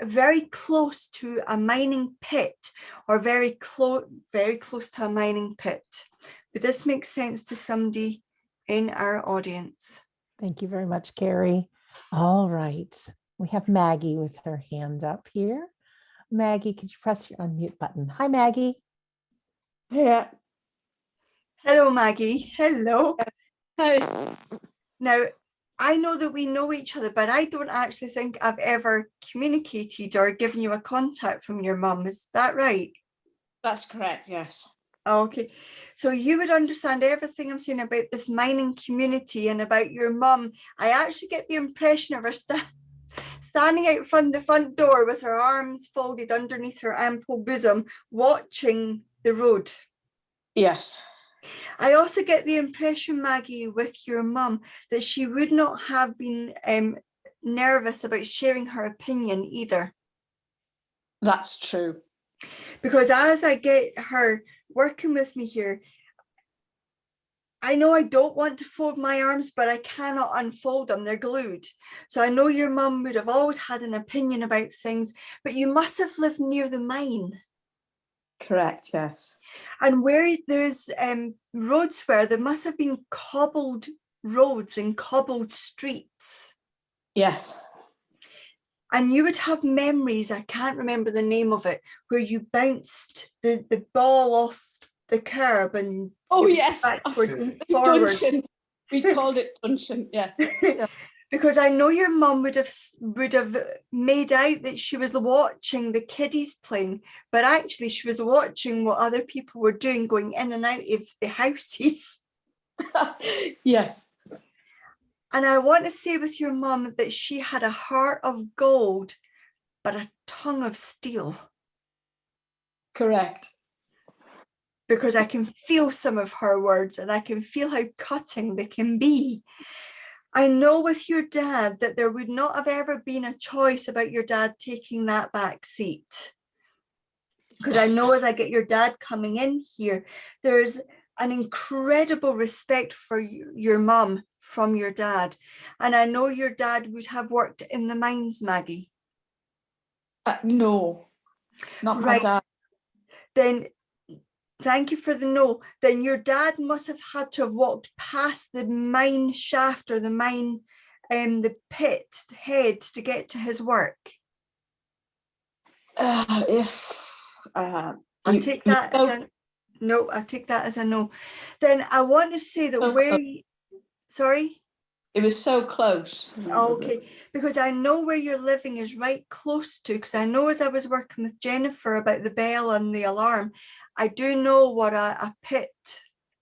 Speaker 4: very close to a mining pit, or very close to a mining pit. But this makes sense to somebody in our audience.
Speaker 1: Thank you very much, Carrie. All right. We have Maggie with her hand up here. Maggie, could you press your unmute button? Hi, Maggie.
Speaker 6: Yeah.
Speaker 4: Hello, Maggie. Hello.
Speaker 6: Hi.
Speaker 4: Now, I know that we know each other, but I don't actually think I've ever communicated or given you a contact from your mum. Is that right?
Speaker 6: That's correct, yes.
Speaker 4: Okay. So you would understand everything I'm saying about this mining community and about your mum. I actually get the impression of her standing out front the front door with her arms folded underneath her ample bosom, watching the road.
Speaker 6: Yes.
Speaker 4: I also get the impression, Maggie, with your mum, that she would not have been nervous about sharing her opinion either.
Speaker 6: That's true.
Speaker 4: Because as I get her working with me here, I know I don't want to fold my arms, but I cannot unfold them. They're glued. So I know your mum would have always had an opinion about things, but you must have lived near the mine.
Speaker 6: Correct, yes.
Speaker 4: And where there's roads where there must have been cobbled roads and cobbled streets.
Speaker 6: Yes.
Speaker 4: And you would have memories, I can't remember the name of it, where you bounced the ball off the curb and
Speaker 6: Yes,
Speaker 4: backwards and forwards.
Speaker 6: Dungeon. We called it Dungeon, yes.
Speaker 4: Because I know your mum would have made out that she was watching the kiddies playing, but actually she was watching what other people were doing, going in and out of the houses.
Speaker 6: Yes.
Speaker 4: And I want to say with your mum that she had a heart of gold, but a tongue of steel.
Speaker 6: Correct.
Speaker 4: Because I can feel some of her words and I can feel how cutting they can be. I know with your dad that there would not have ever been a choice about your dad taking that back seat. Because I know as I get your dad coming in here, there's an incredible respect for your mum from your dad. And I know your dad would have worked in the mines, Maggie.
Speaker 6: No, not my dad.
Speaker 4: Then thank you for the no. Then your dad must have had to have walked past the mine shaft or the mine, the pit head to get to his work.
Speaker 6: I
Speaker 4: take that as a no. I take that as a no. Then I want to say that sorry?
Speaker 6: It was so close.
Speaker 4: Okay, because I know where you're living is right close to, because I know as I was working with Jennifer about the bell and the alarm, I do know what a pit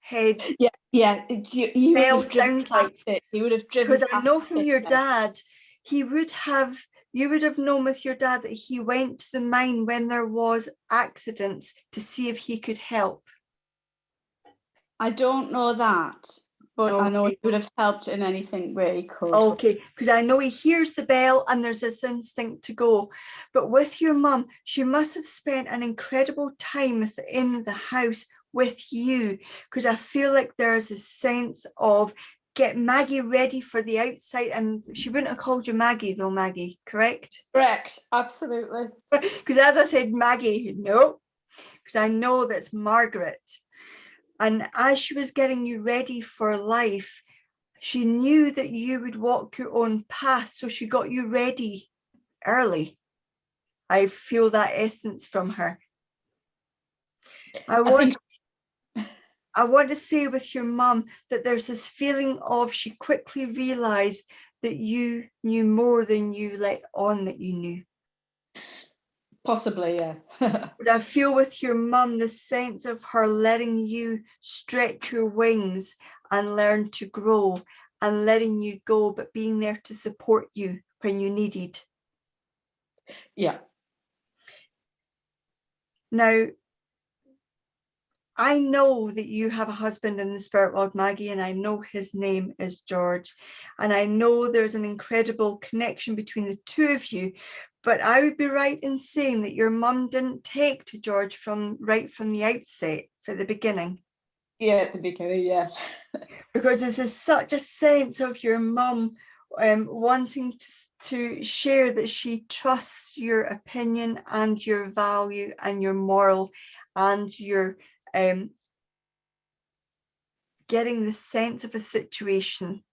Speaker 4: head
Speaker 6: You
Speaker 4: bell
Speaker 6: would have driven
Speaker 4: sounds like.
Speaker 6: it. You would have driven
Speaker 4: Because I
Speaker 6: past
Speaker 4: know from
Speaker 6: it,
Speaker 4: your
Speaker 6: yeah.
Speaker 4: dad, you would have known with your dad that he went to the mine when there was accidents to see if he could help.
Speaker 6: I don't know that, but I know
Speaker 4: Okay.
Speaker 6: he would have helped in anything where he could.
Speaker 4: Okay, because I know he hears the bell and there's this instinct to go. But with your mum, she must have spent an incredible time in the house with you, because I feel like there's a sense of get Maggie ready for the outside. And she wouldn't have called you Maggie though, Maggie, correct?
Speaker 6: Correct, absolutely.
Speaker 4: Because as I said, Maggie, no, because I know that's Margaret. And as she was getting you ready for life, she knew that you would walk your own path. So she got you ready early. I feel that essence from her. I want to say with your mum that there's this feeling of she quickly realized that you knew more than you let on that you knew.
Speaker 5: Possibly, yeah.
Speaker 4: But I feel with your mum the sense of her letting you stretch your wings and learn to grow, and letting you go, but being there to support you when you needed.
Speaker 5: Yeah.
Speaker 4: Now, I know that you have a husband in the spirit world, Maggie, and I know his name is George. And I know there's an incredible connection between the two of you. But I would be right in saying that your mum didn't take to George right from the outset, for the beginning.
Speaker 5: Yeah, at the beginning, yeah.
Speaker 4: Because there's such a sense of your mum wanting to share that she trusts your opinion and your value and your moral and your getting the sense of a situation.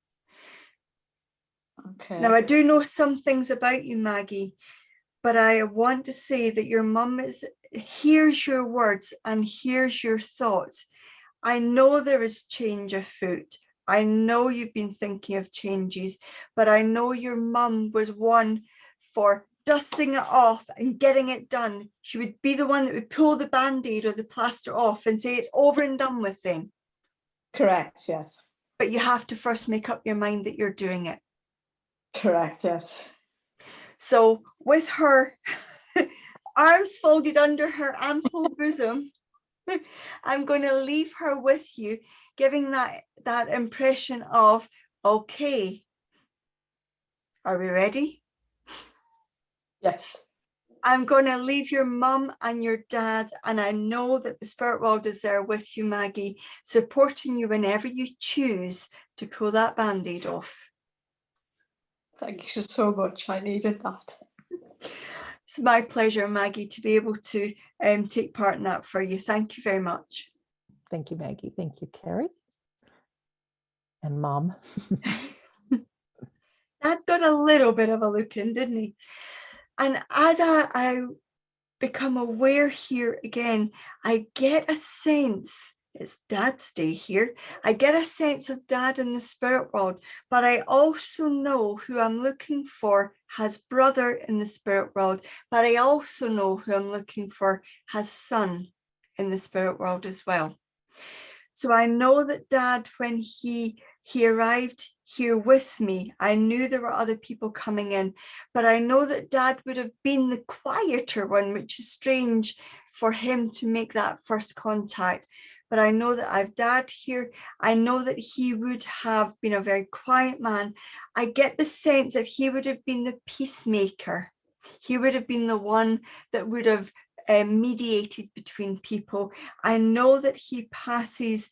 Speaker 5: Okay.
Speaker 4: Now, I do know some things about you, Maggie, but I want to say that your mum hears your words and hears your thoughts. I know there is change afoot. I know you've been thinking of changes, but I know your mum was one for dusting it off and getting it done. She would be the one that would pull the band-aid or the plaster off and say it's over and done with then.
Speaker 5: Correct, yes.
Speaker 4: But you have to first make up your mind that you're doing it.
Speaker 5: Correct, yes.
Speaker 4: So with her arms folded under her ample bosom, I'm going to leave her with you, giving that impression of, okay, are we ready?
Speaker 5: Yes.
Speaker 4: I'm going to leave your mum and your dad, and I know that the spirit world is there with you, Maggie, supporting you whenever you choose to pull that band-aid off.
Speaker 5: Thank you so much. I needed that.
Speaker 4: It's my pleasure, Maggie, to be able to take part in that for you. Thank you very much.
Speaker 1: Thank you, Maggie. Thank you, Carrie. And Mom.
Speaker 4: Dad got a little bit of a look in, didn't he? And as I become aware here again, I get a sense, it's Dad's day here, I get a sense of Dad in the spirit world, but I also know who I'm looking for has brother in the spirit world, but I also know who I'm looking for has son in the spirit world as well. So I know that Dad, when he arrived here with me, I knew there were other people coming in, but I know that Dad would have been the quieter one, which is strange for him to make that first contact. But I know that I've Dad here. I know that he would have been a very quiet man. I get the sense that he would have been the peacemaker. He would have been the one that would have mediated between people. I know that he passes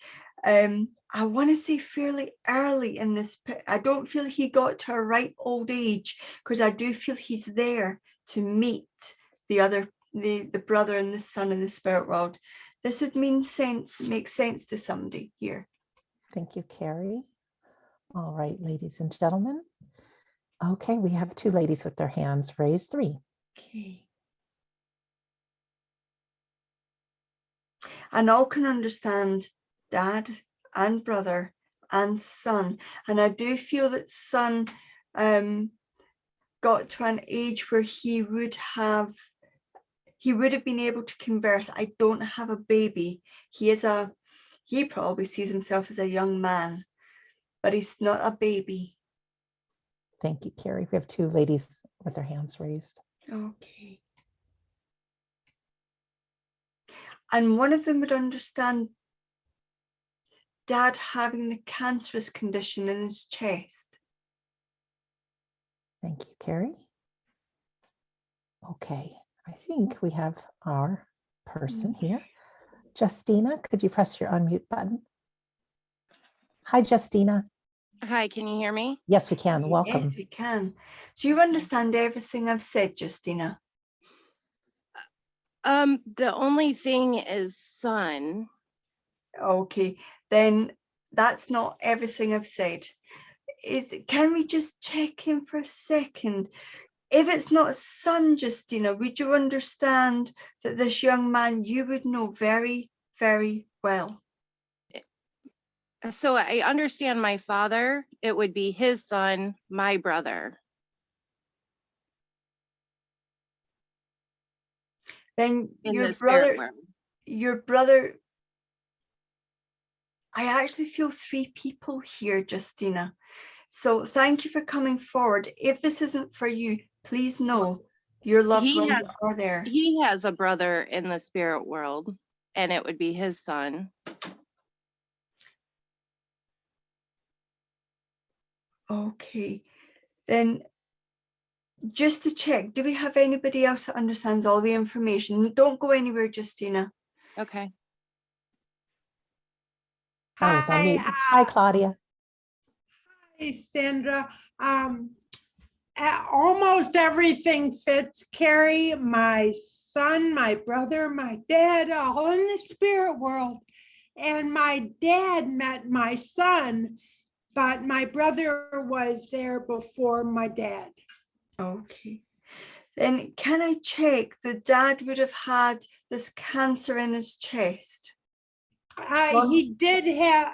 Speaker 4: I want to say fairly early in this. I don't feel he got to a ripe old age, because I do feel he's there to meet the brother and the son in the spirit world. This would make sense to somebody here.
Speaker 1: Thank you, Carrie. All right, ladies and gentlemen. Okay, we have two ladies with their hands raised. Three.
Speaker 4: Okay. And all can understand Dad and brother and son, and I do feel that son got to an age where he would have been able to converse. I don't have a baby. He probably sees himself as a young man, but he's not a baby.
Speaker 1: Thank you, Carrie. We have two ladies with their hands raised.
Speaker 4: Okay. And one of them would understand Dad having the cancerous condition in his chest.
Speaker 1: Thank you, Carrie. Okay, I think we have our person here. Justina, could you press your unmute button? Hi, Justina.
Speaker 7: Hi, can you hear me?
Speaker 1: Yes, we can. Welcome.
Speaker 4: Yes, we can. So you understand everything I've said, Justina?
Speaker 7: The only thing is son.
Speaker 4: Okay, then that's not everything I've said. Can we just check in for a second? If it's not son, Justina, would you understand that this young man you would know very, very well?
Speaker 7: So I understand my father, it would be his son, my brother.
Speaker 4: Then
Speaker 7: In
Speaker 4: your
Speaker 7: the spirit
Speaker 4: brother,
Speaker 7: world.
Speaker 4: your brother, I actually feel three people here, Justina. So thank you for coming forward. If this isn't for you, please know your loved
Speaker 7: He
Speaker 4: ones
Speaker 7: has
Speaker 4: are there.
Speaker 7: he has a brother in the spirit world, and it would be his son.
Speaker 4: Okay, then just to check, do we have anybody else that understands all the information? Don't go anywhere, Justina.
Speaker 5: Okay.
Speaker 1: I was on mute.
Speaker 8: Hi,
Speaker 1: Hi, Claudia.
Speaker 8: hi, Sandra. Almost everything fits, Carrie. My son, my brother, my dad, all in the spirit world. And my dad met my son, but my brother was there before my dad.
Speaker 4: Okay. Then can I check the dad would have had this cancer in his chest?
Speaker 8: He did have.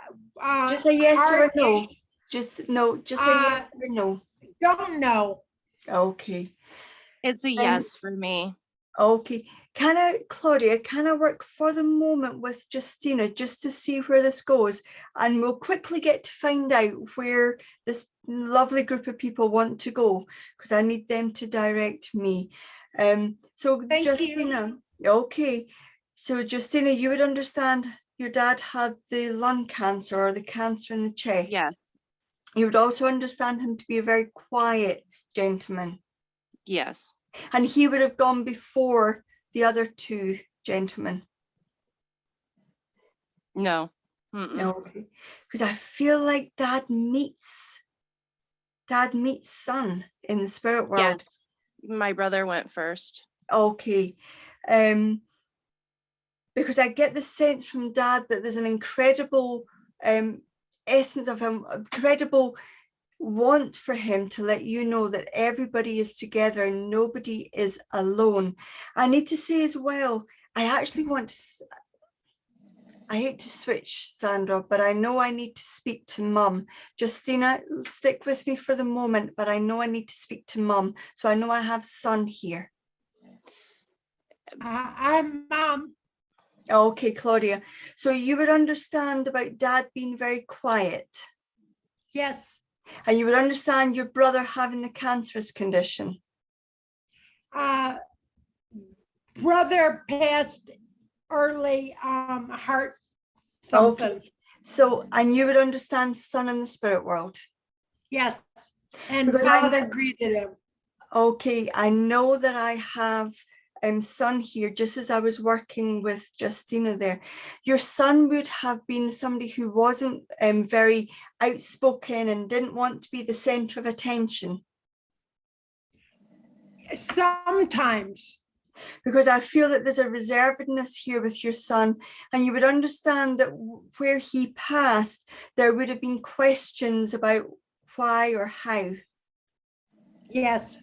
Speaker 4: Just a yes or a
Speaker 8: heart
Speaker 4: no. Just a yes or no.
Speaker 8: Don't know.
Speaker 4: Okay.
Speaker 7: It's a yes for me.
Speaker 4: Okay. Claudia, can I work for the moment with Justina just to see where this goes? And we'll quickly get to find out where this lovely group of people want to go, because I need them to direct me. So
Speaker 8: Thank
Speaker 4: Justina, okay. So Justina, you would understand your dad had the lung cancer or the cancer in the chest.
Speaker 7: Yes.
Speaker 4: You would also understand him to be a very quiet gentleman.
Speaker 7: Yes.
Speaker 4: And he would have gone before the other two gentlemen.
Speaker 7: No. Mm-mm.
Speaker 4: No, because I feel like dad meets son in the spirit world.
Speaker 7: Yes. My brother went first.
Speaker 4: Okay. Because I get the sense from dad that there's an incredible essence of him, incredible want for him to let you know that everybody is together and nobody is alone. I need to say as well, I actually want to, I hate to switch, Sandra, but I know I need to speak to Mum. Justina, stick with me for the moment, but I know I need to speak to Mum. So I know I have son here.
Speaker 8: I'm Mom.
Speaker 4: Okay, Claudia. So you would understand about dad being very quiet.
Speaker 8: Yes.
Speaker 4: And you would understand your brother having the cancerous condition.
Speaker 8: Brother passed early, heart something.
Speaker 4: Okay. So, and you would understand son in the spirit world.
Speaker 8: Yes. And
Speaker 4: Because
Speaker 8: father greeted him.
Speaker 4: Okay, I know that I have son here, just as I was working with Justina there. Your son would have been somebody who wasn't very outspoken and didn't want to be the center of attention.
Speaker 8: Sometimes.
Speaker 4: Because I feel that there's a reservedness here with your son, and you would understand that where he passed, there would have been questions about why or how.
Speaker 8: Yes.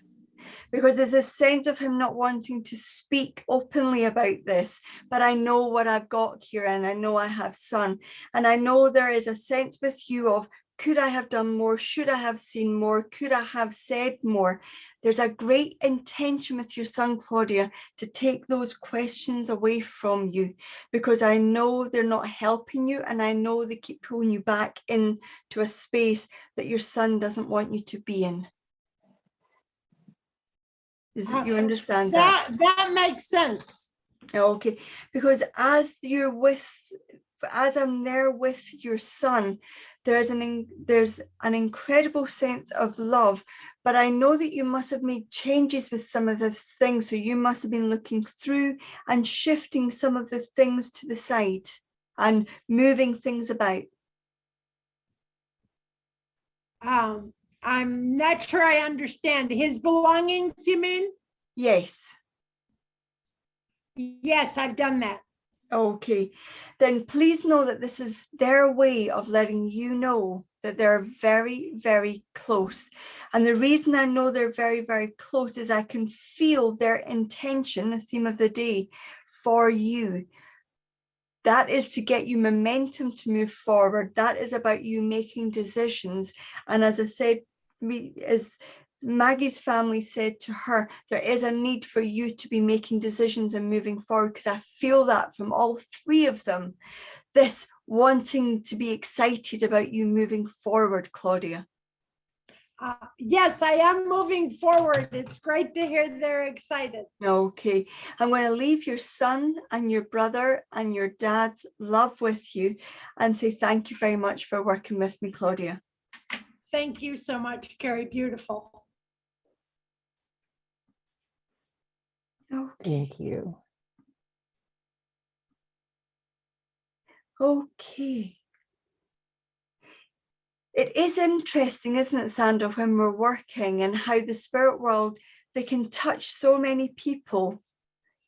Speaker 4: Because there's a sense of him not wanting to speak openly about this, but I know what I've got here, and I know I have son, and I know there is a sense with you of, could I have done more? Should I have seen more? Could I have said more? There's a great intention with your son, Claudia, to take those questions away from you, because I know they're not helping you, and I know they keep pulling you back into a space that your son doesn't want you to be in. You understand that?
Speaker 8: That makes sense.
Speaker 4: Okay, because as I'm there with your son, there's an incredible sense of love, but I know that you must have made changes with some of the things, so you must have been looking through and shifting some of the things to the side and moving things about.
Speaker 8: I'm not sure I understand. His belongings, you mean?
Speaker 4: Yes.
Speaker 8: Yes, I've done that.
Speaker 4: Okay, then please know that this is their way of letting you know that they're very, very close. And the reason I know they're very, very close is I can feel their intention, the theme of the day, for you. that is to get you momentum to move forward. That is about you making decisions. And as I said, as Maggie's family said to her, there is a need for you to be making decisions and moving forward, because I feel that from all three of them, this wanting to be excited about you moving forward, Claudia.
Speaker 8: Yes, I am moving forward. It's great to hear they're excited.
Speaker 4: Okay, I'm going to leave your son and your brother and your dad's love with you and say thank you very much for working with me, Claudia.
Speaker 8: Thank you so much, Carrie. Beautiful.
Speaker 4: Okay.
Speaker 1: Thank you.
Speaker 4: Okay. It is interesting, isn't it, Sandra, when we're working and how the spirit world, they can touch so many people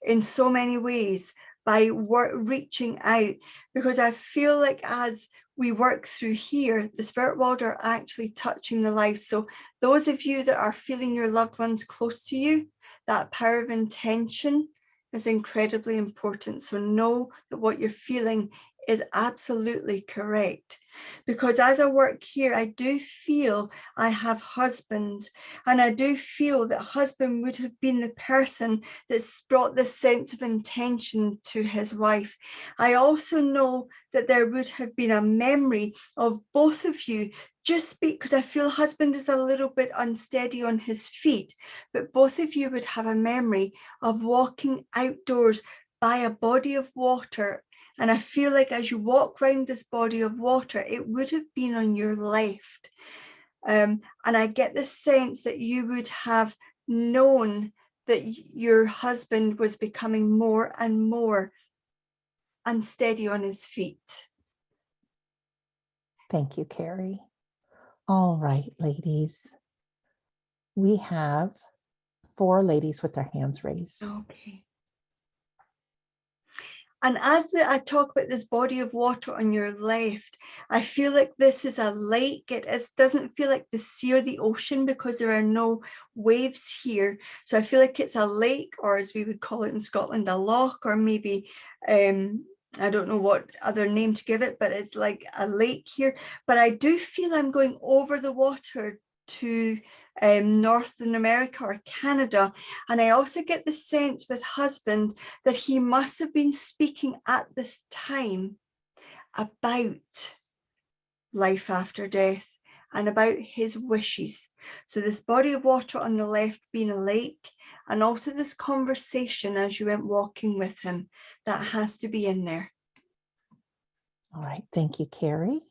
Speaker 4: in so many ways by reaching out, because I feel like as we work through here, the spirit world are actually touching the lives. So those of you that are feeling your loved ones close to you, that power of intention is incredibly important. So know that what you're feeling is absolutely correct, because as I work here, I do feel I have husband, and I do feel that husband would have been the person that's brought this sense of intention to his wife. I also know that there would have been a memory of both of you, just because I feel husband is a little bit unsteady on his feet, but both of you would have a memory of walking outdoors by a body of water. And I feel like as you walk around this body of water, it would have been on your left. And I get the sense that you would have known that your husband was becoming more and more unsteady on his feet.
Speaker 1: Thank you, Carrie. All right, ladies. We have 4 ladies with their hands raised.
Speaker 4: Okay. And as I talk about this body of water on your left, I feel like this is a lake. It doesn't feel like the sea or the ocean because there are no waves here. So I feel like it's a lake, or as we would call it in Scotland, a loch, or maybe, I don't know what other name to give it, but it's like a lake here. But I do feel I'm going over the water to Northern America or Canada. And I also get the sense with husband that he must have been speaking at this time about life after death and about his wishes. So this body of water on the left being a lake, and also this conversation as you went walking with him, that has to be in there.
Speaker 1: All right, thank you, Carrie.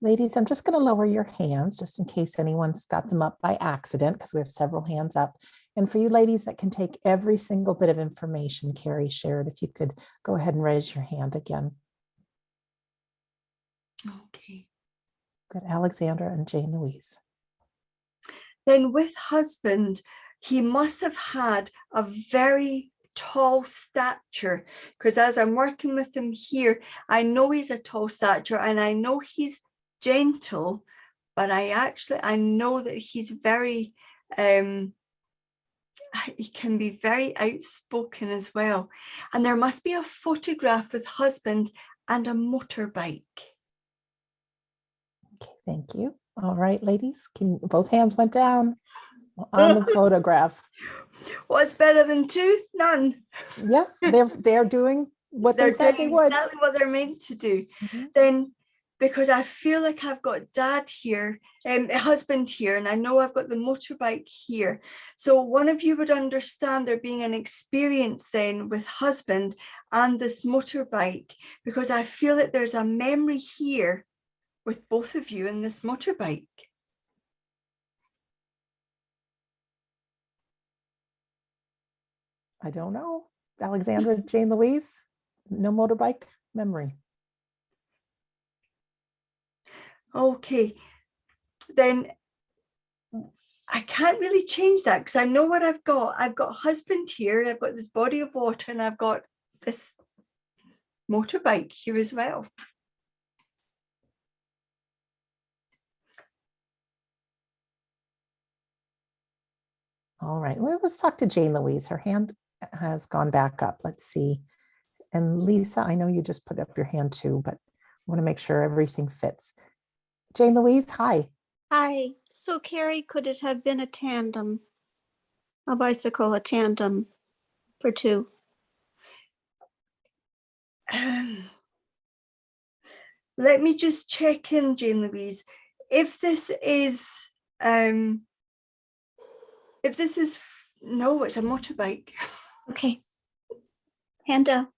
Speaker 1: Ladies, I'm just going to lower your hands just in case anyone's got them up by accident, because we have several hands up. And for you ladies that can take every single bit of information Carrie shared, if you could go ahead and raise your hand again.
Speaker 4: Okay.
Speaker 1: Good, Alexandra and Jane Louise.
Speaker 4: Then with husband, he must have had a very tall stature, because as I'm working with him here, I know he's a tall stature and I know he's gentle, but I know that he's very, he can be very outspoken as well. And there must be a photograph with husband and a motorbike.
Speaker 1: Okay, thank you. All right, ladies, both hands went down on the photograph.
Speaker 4: What's better than 2? None.
Speaker 1: Yeah, they're doing what they said they would.
Speaker 4: Exactly what they're meant to do.
Speaker 1: Mm-hmm.
Speaker 4: Then, because I feel like I've got dad here, husband here, and I know I've got the motorbike here. So one of you would understand there being an experience then with husband and this motorbike, because I feel that there's a memory here with both of you in this motorbike.
Speaker 1: I don't know. Alexandra, Jane Louise, no motorbike memory.
Speaker 4: Okay, then I can't really change that because I know what I've got. I've got husband here, I've got this body of water, and I've got this motorbike here as well.
Speaker 1: All right, well, let's talk to Jane Louise. Her hand has gone back up. Let's see. And Lisa, I know you just put up your hand too, but I want to make sure everything fits. Jane Louise, hi.
Speaker 9: Hi. So, Carrie, could it have been a bicycle, a tandem for two?
Speaker 4: Let me just check in, Jane Louise. If this is, no, it's a motorbike.
Speaker 9: Okay. Hand up.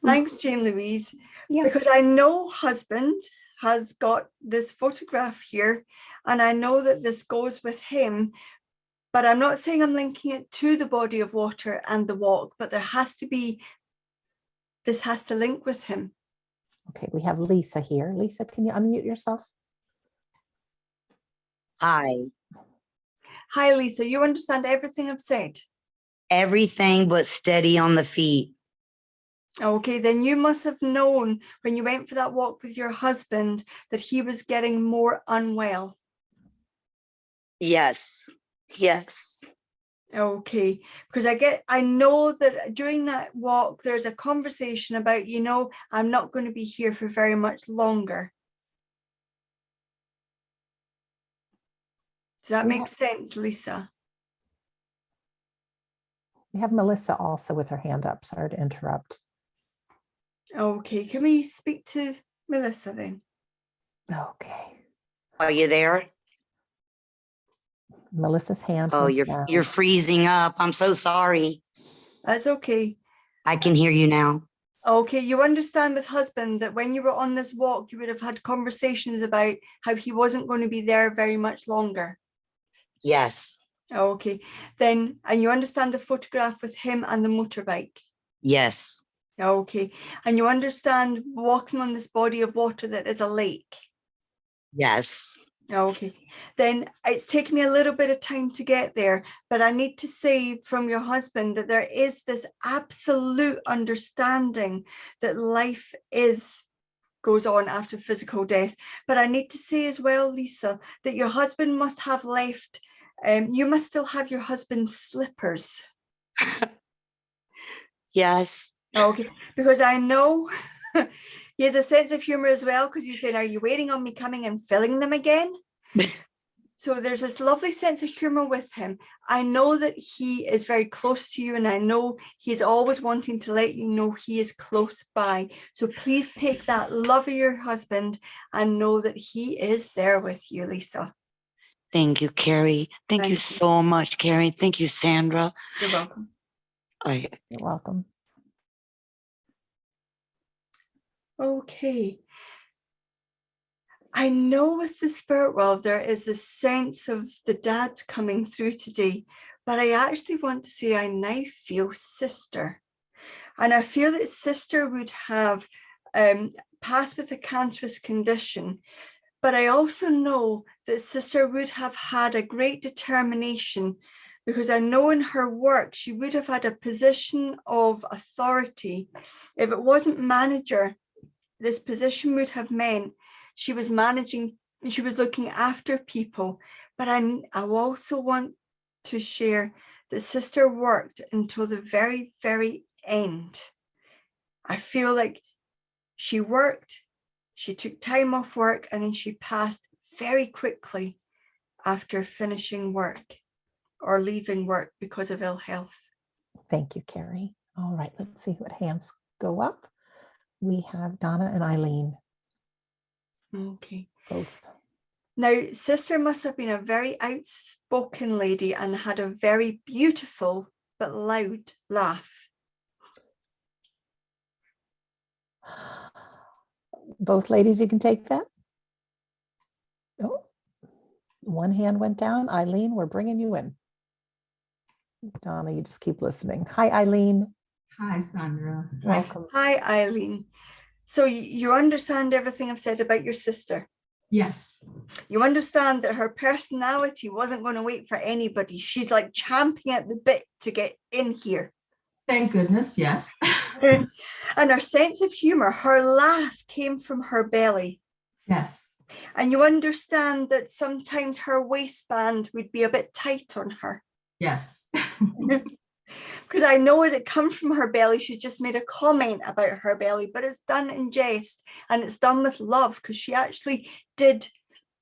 Speaker 4: Thanks, Jane Louise.
Speaker 9: Yeah.
Speaker 4: Because I know husband has got this photograph here, and I know that this goes with him, but I'm not saying I'm linking it to the body of water and the walk, but this has to link with him.
Speaker 1: Okay, we have Lisa here. Lisa, can you unmute yourself?
Speaker 10: Hi.
Speaker 4: Hi, Lisa. You understand everything I've said?
Speaker 10: Everything but steady on the feet.
Speaker 4: Okay, then you must have known when you went for that walk with your husband that he was getting more unwell.
Speaker 10: Yes. Yes.
Speaker 4: Okay, because I know that during that walk, there's a conversation about, I'm not going to be here for very much longer. Does that make sense, Lisa?
Speaker 1: We have Melissa also with her hand up. Sorry to interrupt.
Speaker 4: Okay, can we speak to Melissa then?
Speaker 1: Okay.
Speaker 10: Are you there?
Speaker 1: Melissa's hand.
Speaker 10: Oh,
Speaker 1: went down.
Speaker 10: you're freezing up. I'm so sorry.
Speaker 4: That's okay.
Speaker 10: I can hear you now.
Speaker 4: Okay, you understand with husband that when you were on this walk, you would have had conversations about how he wasn't going to be there very much longer.
Speaker 10: Yes.
Speaker 4: Okay, then, and you understand the photograph with him and the motorbike.
Speaker 10: Yes.
Speaker 4: Okay, and you understand walking on this body of water that is a lake.
Speaker 10: Yes.
Speaker 4: Okay, then it's taken me a little bit of time to get there, but I need to say from your husband that there is this absolute understanding that life goes on after physical death. But I need to say as well, Lisa, that your husband must have left, you must still have your husband's slippers.
Speaker 10: Yes.
Speaker 4: Okay, because I know he has a sense of humor as well, because he's saying, are you waiting on me coming and filling them again? So there's this lovely sense of humor with him. I know that he is very close to you, and I know he's always wanting to let you know he is close by. So please take that love of your husband and know that he is there with you, Lisa.
Speaker 10: Thank you, Carrie. Thank you so much, Carrie. Thank you, Sandra.
Speaker 4: You're welcome.
Speaker 1: You're welcome.
Speaker 4: Okay. I know with the spirit world, there is a sense of the dads coming through today, but I actually want to say I now feel sister. And I feel that sister would have passed with a cancerous condition, but I also know that sister would have had a great determination, because I know in her work, she would have had a position of authority. If it wasn't manager, this position would have meant she was looking after people. But I also want to share that sister worked until the very, very end. I feel like she worked, she took time off work, and then she passed very quickly after finishing work or leaving work because of ill health.
Speaker 1: Thank you, Carrie. All right, let's see what hands go up. We have Donna and Eileen.
Speaker 4: Okay.
Speaker 1: Both.
Speaker 4: Now, sister must have been a very outspoken lady and had a very beautiful but loud laugh.
Speaker 1: Both ladies, you can take that. Oh, one hand went down. Eileen, we're bringing you in. Donna, you just keep listening. Hi, Eileen.
Speaker 11: Hi, Sandra.
Speaker 1: Welcome.
Speaker 4: Hi, Eileen. So you understand everything I've said about your sister?
Speaker 11: Yes.
Speaker 4: You understand that her personality wasn't going to wait for anybody. She's like champing at the bit to get in here.
Speaker 11: Thank goodness, yes.
Speaker 4: And her sense of humor, her laugh came from her belly.
Speaker 11: Yes.
Speaker 4: And you understand that sometimes her waistband would be a bit tight on her.
Speaker 11: Yes.
Speaker 4: Because I know as it comes from her belly, she just made a comment about her belly, but it's done in jest and it's done with love, because she actually did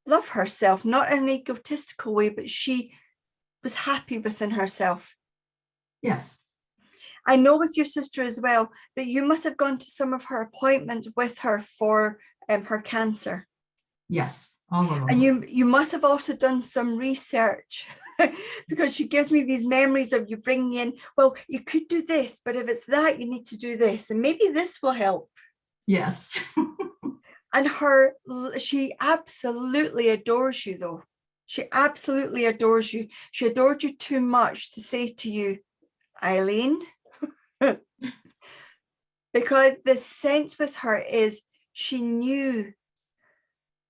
Speaker 4: love herself, not in an egotistical way, but she was happy within herself.
Speaker 11: Yes.
Speaker 4: I know with your sister as well that you must have gone to some of her appointments with her for her cancer.
Speaker 11: Yes. All of them.
Speaker 4: And you must have also done some research because she gives me these memories of you bringing in, well, you could do this, but if it's that, you need to do this. And maybe this will help.
Speaker 11: Yes.
Speaker 4: And she absolutely adores you, though. She absolutely adores you. She adored you too much to say to you, Eileen, because the sense with her is she knew.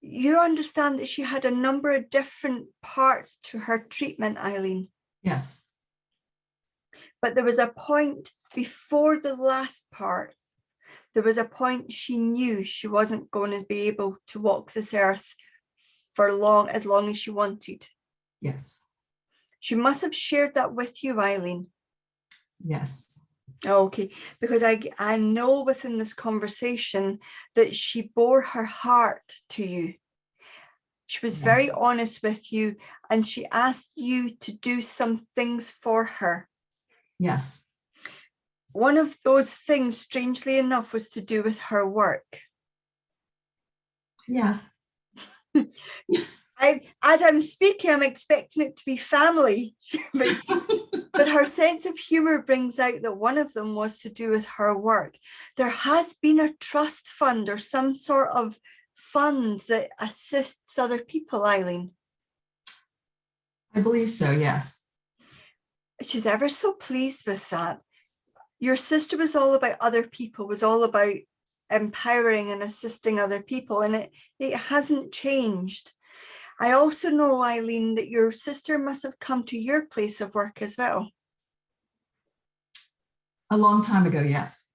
Speaker 4: You understand that she had a number of different parts to her treatment, Eileen.
Speaker 11: Yes.
Speaker 4: But there was a point before the last part. There was a point she knew she wasn't going to be able to walk this earth for as long as she wanted.
Speaker 11: Yes.
Speaker 4: She must have shared that with you, Eileen.
Speaker 11: Yes.
Speaker 4: Okay, because I know within this conversation that she bore her heart to you. She was very honest with you, and she asked you to do some things for her.
Speaker 11: Yes.
Speaker 4: One of those things, strangely enough, was to do with her work.
Speaker 11: Yes.
Speaker 4: As I'm speaking, I'm expecting it to be family, but her sense of humor brings out that one of them was to do with her work. There has been a trust fund or some sort of fund that assists other people, Eileen.
Speaker 11: I believe so, yes.
Speaker 4: She's ever so pleased with that. Your sister was all about other people, was all about empowering and assisting other people, and it hasn't changed. I also know, Eileen, that your sister must have come to your place of work as well.
Speaker 11: A long time ago, yes.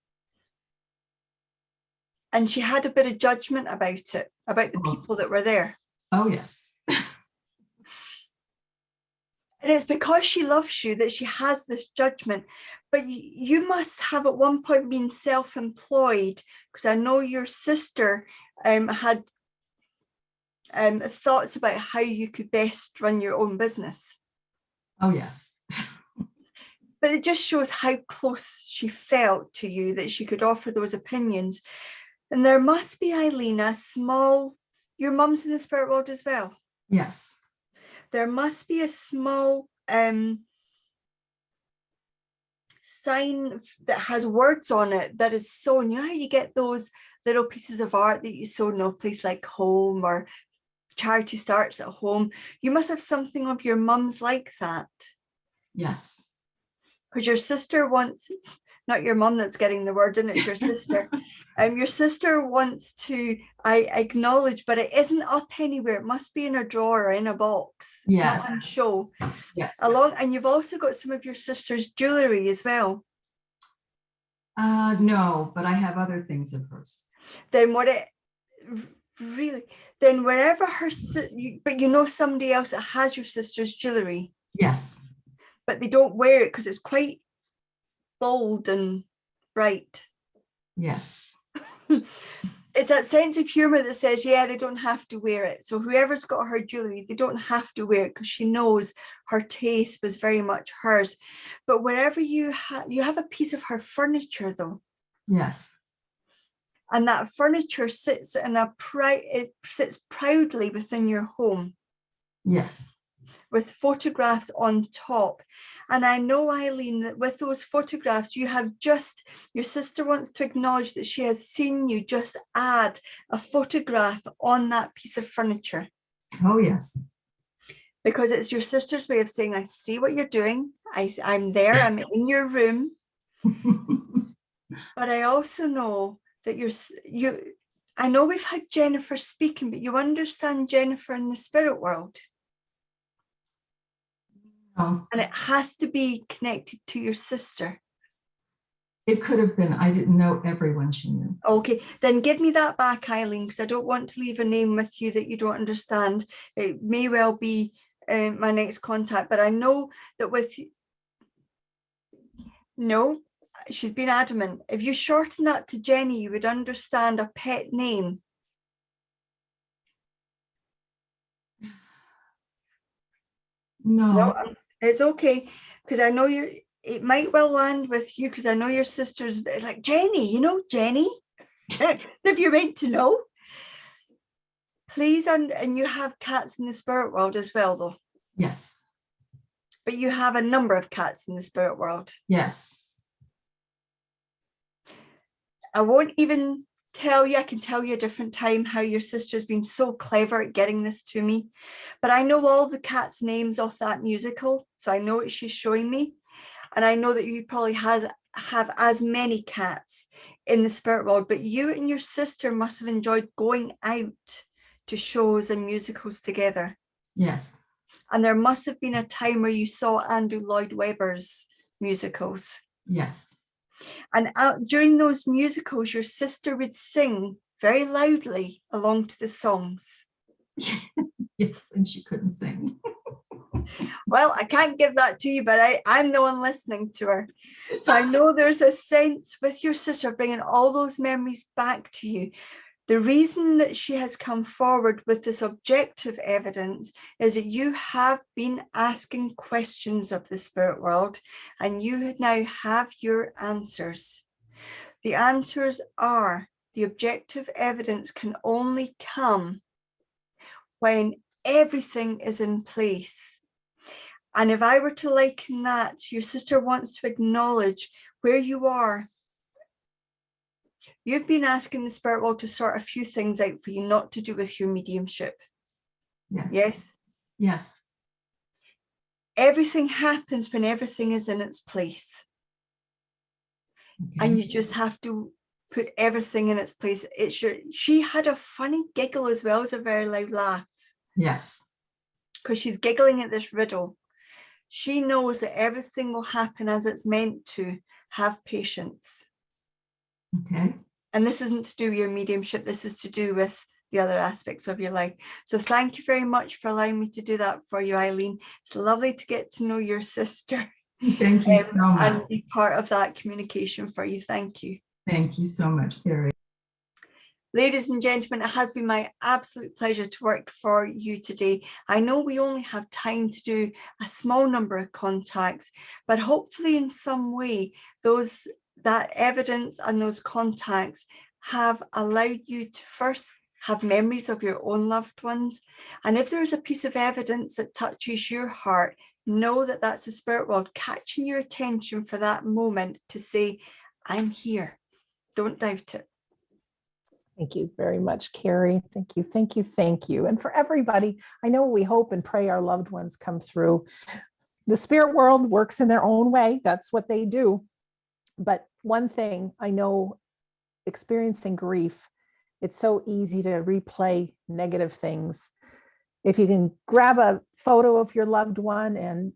Speaker 4: And she had a bit of judgment about it, about the people that were there.
Speaker 11: Oh, yes.
Speaker 4: And it's because she loves you that she has this judgment. But you must have at one point been self-employed, because I know your sister had thoughts about how you could best run your own business.
Speaker 11: Oh, yes.
Speaker 4: But it just shows how close she felt to you that she could offer those opinions. And there must be, Eileen, your mum's in the spirit world as well.
Speaker 11: Yes.
Speaker 4: There must be a small sign that has words on it that is sewn. You know how you get those little pieces of art that you sew in a place like home, or charity starts at home? You must have something of your mum's like that.
Speaker 11: Yes.
Speaker 4: Because your sister wants, it's not your mum that's getting the word in, it's your sister. Your sister wants to acknowledge, but it isn't up anywhere. It must be in a drawer or in a box. It's
Speaker 11: Yes.
Speaker 4: not on show.
Speaker 11: Yes.
Speaker 4: And you've also got some of your sister's jewelry as well.
Speaker 11: No, but I have other things of hers.
Speaker 4: Then then wherever but you know somebody else that has your sister's jewelry.
Speaker 11: Yes.
Speaker 4: But they don't wear it because it's quite bold and bright.
Speaker 11: Yes.
Speaker 4: It's that sense of humor that says, yeah, they don't have to wear it. So whoever's got her jewelry, they don't have to wear it, because she knows her taste was very much hers. But wherever you have a piece of her furniture, though.
Speaker 11: Yes.
Speaker 4: And that furniture sits sits proudly within your home.
Speaker 11: Yes.
Speaker 4: With photographs on top. And I know, Eileen, that with those photographs, your sister wants to acknowledge that she has seen you just add a photograph on that piece of furniture.
Speaker 11: Oh, yes.
Speaker 4: Because it's your sister's way of saying, I see what you're doing. I'm there, I'm in your room. But I also know that I know we've had Jennifer speaking, but you understand Jennifer in the spirit world.
Speaker 11: Oh.
Speaker 4: And it has to be connected to your sister.
Speaker 11: It could have been. I didn't know everyone she knew.
Speaker 4: Okay, then give me that back, Eileen, because I don't want to leave a name with you that you don't understand. It may well be my next contact, but I know that with No, she's been adamant. If you shorten that to Jenny, you would understand a pet name.
Speaker 11: No,
Speaker 4: It's okay, because I know it might well land with you, because I know your sister's like, Jenny, you know Jenny? If you're meant to know. Please, and you have cats in the spirit world as well, though.
Speaker 11: yes,
Speaker 4: But you have a number of cats in the spirit world.
Speaker 11: yes.
Speaker 4: I won't even tell you, I can tell you a different time how your sister's been so clever at getting this to me. But I know all the cats' names off that musical, so I know what she's showing me. And I know that you probably have as many cats in the spirit world, but you and your sister must have enjoyed going out to shows and musicals together.
Speaker 11: Yes.
Speaker 4: And there must have been a time where you saw Andrew Lloyd Webber's musicals.
Speaker 11: Yes.
Speaker 4: And during those musicals, your sister would sing very loudly along to the songs.
Speaker 11: Yes, and she couldn't sing.
Speaker 4: Well, I can't give that to you, but I'm the one listening to her. So I know there's a sense with your sister bringing all those memories back to you. The reason that she has come forward with this objective evidence is that you have been asking questions of the spirit world, and you now have your answers. The answers are the objective evidence can only come when everything is in place. And if I were to liken that, your sister wants to acknowledge where you are. You've been asking the spirit world to sort a few things out for you, not to do with your mediumship.
Speaker 11: Yes.
Speaker 4: Yes?
Speaker 11: Yes.
Speaker 4: Everything happens when everything is in its place.
Speaker 11: Okay.
Speaker 4: And you just have to put everything in its place. She had a funny giggle as well as a very loud laugh.
Speaker 11: Yes.
Speaker 4: Because she's giggling at this riddle. She knows that everything will happen as it's meant to. Have patience.
Speaker 11: Okay.
Speaker 4: And this isn't to do with your mediumship. This is to do with the other aspects of your life. So thank you very much for allowing me to do that for you, Eileen. It's lovely to get to know your sister.
Speaker 11: Thank you so much.
Speaker 4: And be part of that communication for you. Thank you.
Speaker 11: Thank you so much, Carrie.
Speaker 4: Ladies and gentlemen, it has been my absolute pleasure to work for you today. I know we only have time to do a small number of contacts, but hopefully in some way that evidence and those contacts have allowed you to first have memories of your own loved ones. And if there's a piece of evidence that touches your heart, know that that's the spirit world catching your attention for that moment to say, I'm here. Don't doubt it.
Speaker 1: Thank you very much, Carrie. Thank you, thank you, thank you. And for everybody, I know we hope and pray our loved ones come through. The spirit world works in their own way. That's what they do. But one thing I know, experiencing grief, it's so easy to replay negative things. If you can grab a photo of your loved one and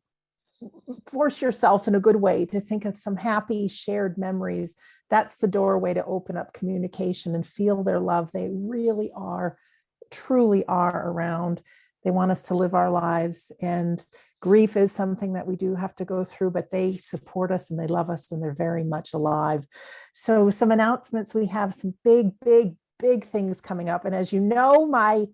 Speaker 1: force yourself in a good way to think of some happy shared memories, that's the doorway to open up communication and feel their love. They really are, truly are around. They want us to live our lives, and grief is something that we do have to go through, but they support us and they love us and they're very much alive. So some announcements, we have some big things coming up. And as you know, my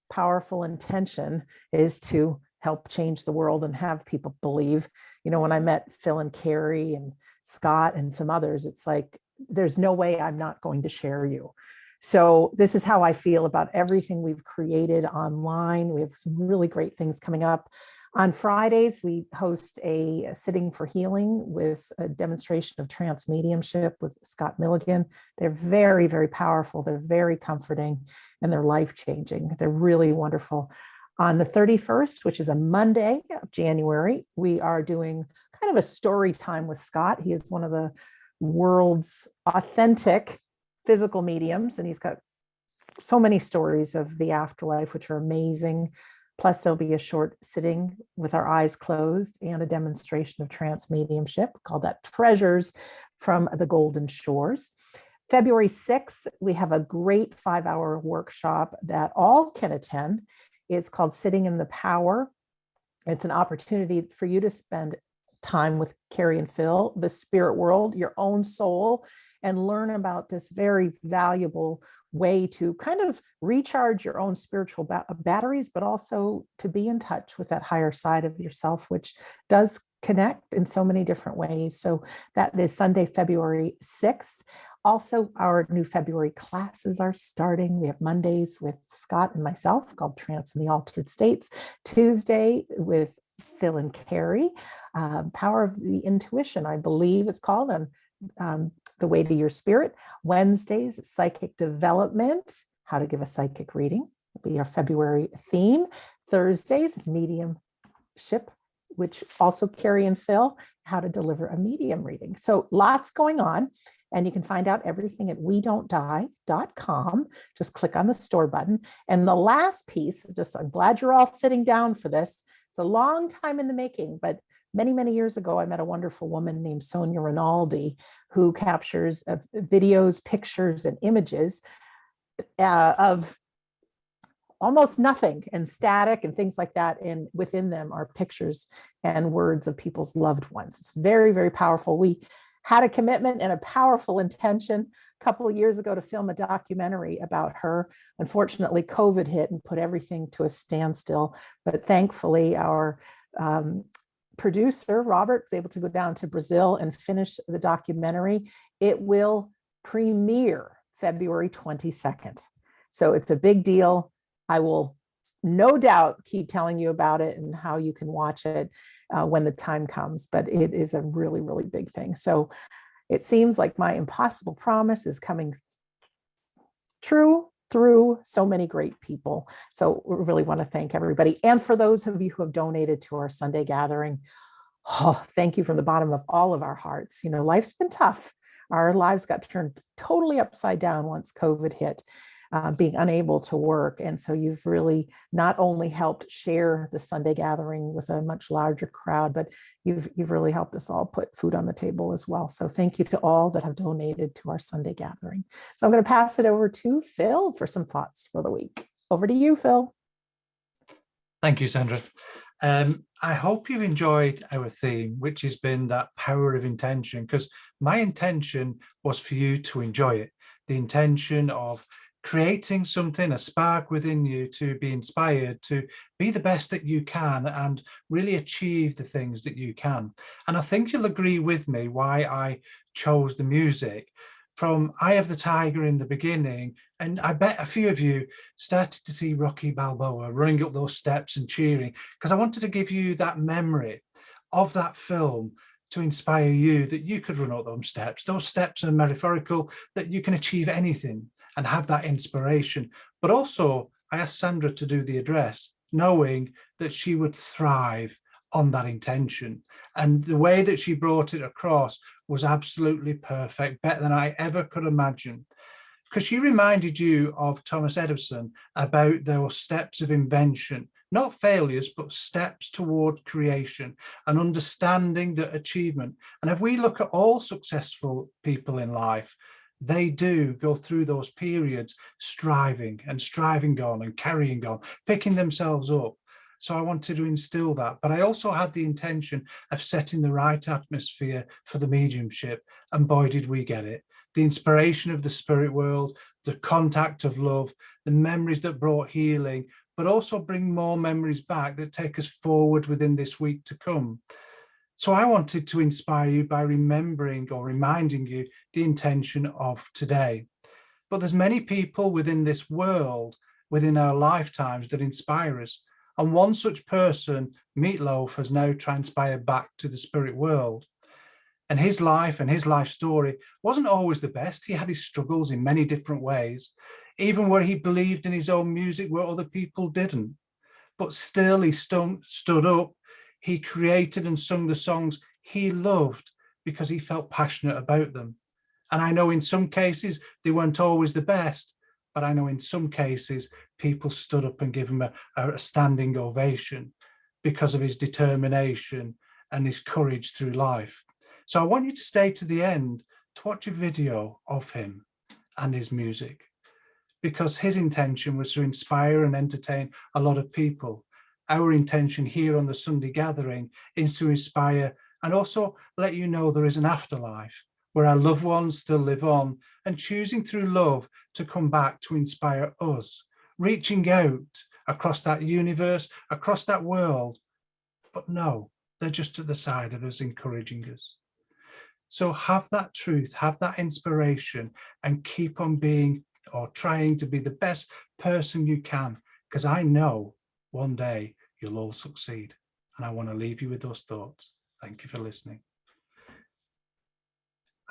Speaker 1: powerful intention is to help change the world and have people believe. You know, when I met Phil and Carrie and Scott and some others, it's like, there's no way I'm not going to share you. So this is how I feel about everything we've created online. We have some really great things coming up. On Fridays, we host a sitting for healing with a demonstration of trance mediumship with Scott Milligan. They're very, very powerful. They're very comforting and they're life-changing. They're really wonderful. On the 31st, which is a Monday of January, we are doing kind of a story time with Scott. He is one of the world's authentic physical mediums, and he's got so many stories of the afterlife, which are amazing. Plus, there'll be a short sitting with our eyes closed and a demonstration of trance mediumship called that Treasures from the Golden Shores. February 6th, we have a great 5-hour workshop that all can attend. It's called Sitting in the Power. It's an opportunity for you to spend time with Carrie and Phil, the spirit world, your own soul, and learn about this very valuable way to kind of recharge your own spiritual batteries, but also to be in touch with that higher side of yourself, which does connect in so many different ways. So that is Sunday, February 6th. Also, our new February classes are starting. We have Mondays with Scott and myself called Trance in the Altered States. Tuesday with Phil and Carrie, Power of the Intuition, I believe it's called, and The Way to Your Spirit. Wednesdays, Psychic Development, how to give a psychic reading, will be our February theme. Thursdays, Mediumship, which also Carrie and Phil, how to deliver a medium reading. So lots going on. And you can find out everything at wedon'tdie.com. Just click on the store button. And the last piece, I'm glad you're all sitting down for this. It's a long time in the making, but many, many years ago, I met a wonderful woman named Sonia Rinaldi, who captures videos, pictures, and images of almost nothing and static and things like that. And within them are pictures and words of people's loved ones. It's very, very powerful. We had a commitment and a powerful intention a couple of years ago to film a documentary about her. Unfortunately, COVID hit and put everything to a standstill. But thankfully, our producer, Robert, was able to go down to Brazil and finish the documentary. It will premiere February 22nd. So it's a big deal. I will no doubt keep telling you about it and how you can watch it when the time comes, but it is a really, really big thing. So it seems like my impossible promise is coming true through so many great people. So we really want to thank everybody. And for those of you who have donated to our Sunday gathering, thank you from the bottom of all of our hearts. You know, life's been tough. Our lives got turned totally upside down once COVID hit. Being unable to work. And so you've really not only helped share the Sunday gathering with a much larger crowd, but you've really helped us all put food on the table as well. So thank you to all that have donated to our Sunday gathering. So I'm going to pass it over to Phil for some thoughts for the week. Over to you, Phil.
Speaker 2: Thank you, Sandra. I hope you've enjoyed our theme, which has been that power of intention, because my intention was for you to enjoy it. The intention of creating something, a spark within you to be inspired to be the best that you can and really achieve the things that you can. And I think you'll agree with me why I chose the music from Eye of the Tiger in the beginning. And I bet a few of you started to see Rocky Balboa running up those steps and cheering, because I wanted to give you that memory of that film to inspire you that you could run up those steps. Those steps are metaphorical, that you can achieve anything and have that inspiration. But also, I asked Sandra to do the address, knowing that she would thrive on that intention. And the way that she brought it across was absolutely perfect, better than I ever could imagine. Because she reminded you of Thomas Edison about those steps of invention, not failures, but steps toward creation and understanding that achievement. And if we look at all successful people in life, they do go through those periods striving on and carrying on, picking themselves up. So I wanted to instill that, but I also had the intention of setting the right atmosphere for the mediumship, and boy, did we get it. The inspiration of the spirit world, the contact of love, the memories that brought healing, but also bring more memories back that take us forward within this week to come. So I wanted to inspire you by remembering or reminding you the intention of today. But there's many people within this world, within our lifetimes, that inspire us. And one such person, Meatloaf, has now transpired back to the spirit world. And his life and his life story wasn't always the best. He had his struggles in many different ways, even where he believed in his own music where other people didn't. But still he stood up. He created and sung the songs he loved because he felt passionate about them. And I know in some cases they weren't always the best, but I know in some cases people stood up and gave him a standing ovation because of his determination and his courage through life. So I want you to stay to the end to watch a video of him and his music, because his intention was to inspire and entertain a lot of people. Our intention here on the Sunday gathering is to inspire and also let you know there is an afterlife where our loved ones still live on, and choosing through love to come back to inspire us, reaching out across that universe, across that world. But no, they're just at the side of us, encouraging us. So have that truth, have that inspiration, and keep on being or trying to be the best person you can, because I know one day you'll all succeed. And I want to leave you with those thoughts. Thank you for listening.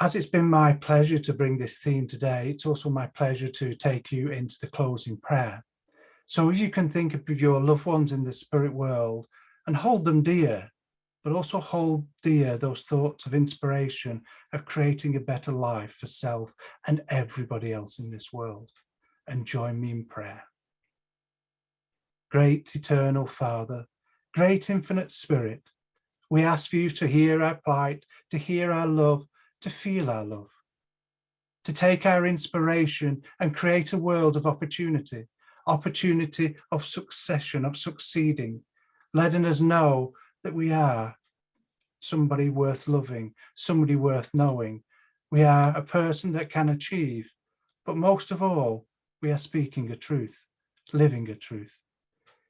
Speaker 2: As it's been my pleasure to bring this theme today, it's also my pleasure to take you into the closing prayer. So if you can think of your loved ones in the spirit world and hold them dear, but also hold dear those thoughts of inspiration of creating a better life for self and everybody else in this world. And join me in prayer. Great eternal Father, great infinite Spirit, we ask for you to hear our plight, to hear our love, to feel our love, to take our inspiration and create a world of opportunity of succession, of succeeding, letting us know that we are somebody worth loving, somebody worth knowing. We are a person that can achieve, but most of all, we are speaking a truth, living a truth.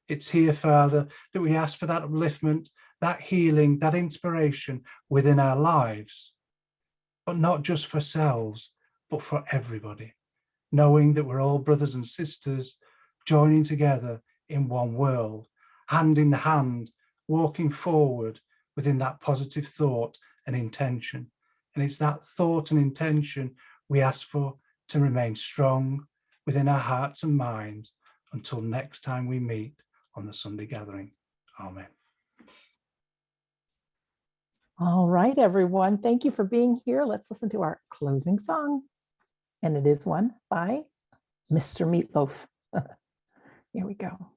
Speaker 2: It's here, Father, that we ask for that upliftment, that healing, that inspiration within our lives, but not just for ourselves, but for everybody, knowing that we're all brothers and sisters joining together in one world, hand in hand, walking forward within that positive thought and intention. And it's that thought and intention we ask for to remain strong within our hearts and minds until next time we meet on the Sunday Gathering. Amen.
Speaker 1: All right, everyone. Thank you for being here. Let's listen to our closing song. And it is one by Mr. Meatloaf. Here we go.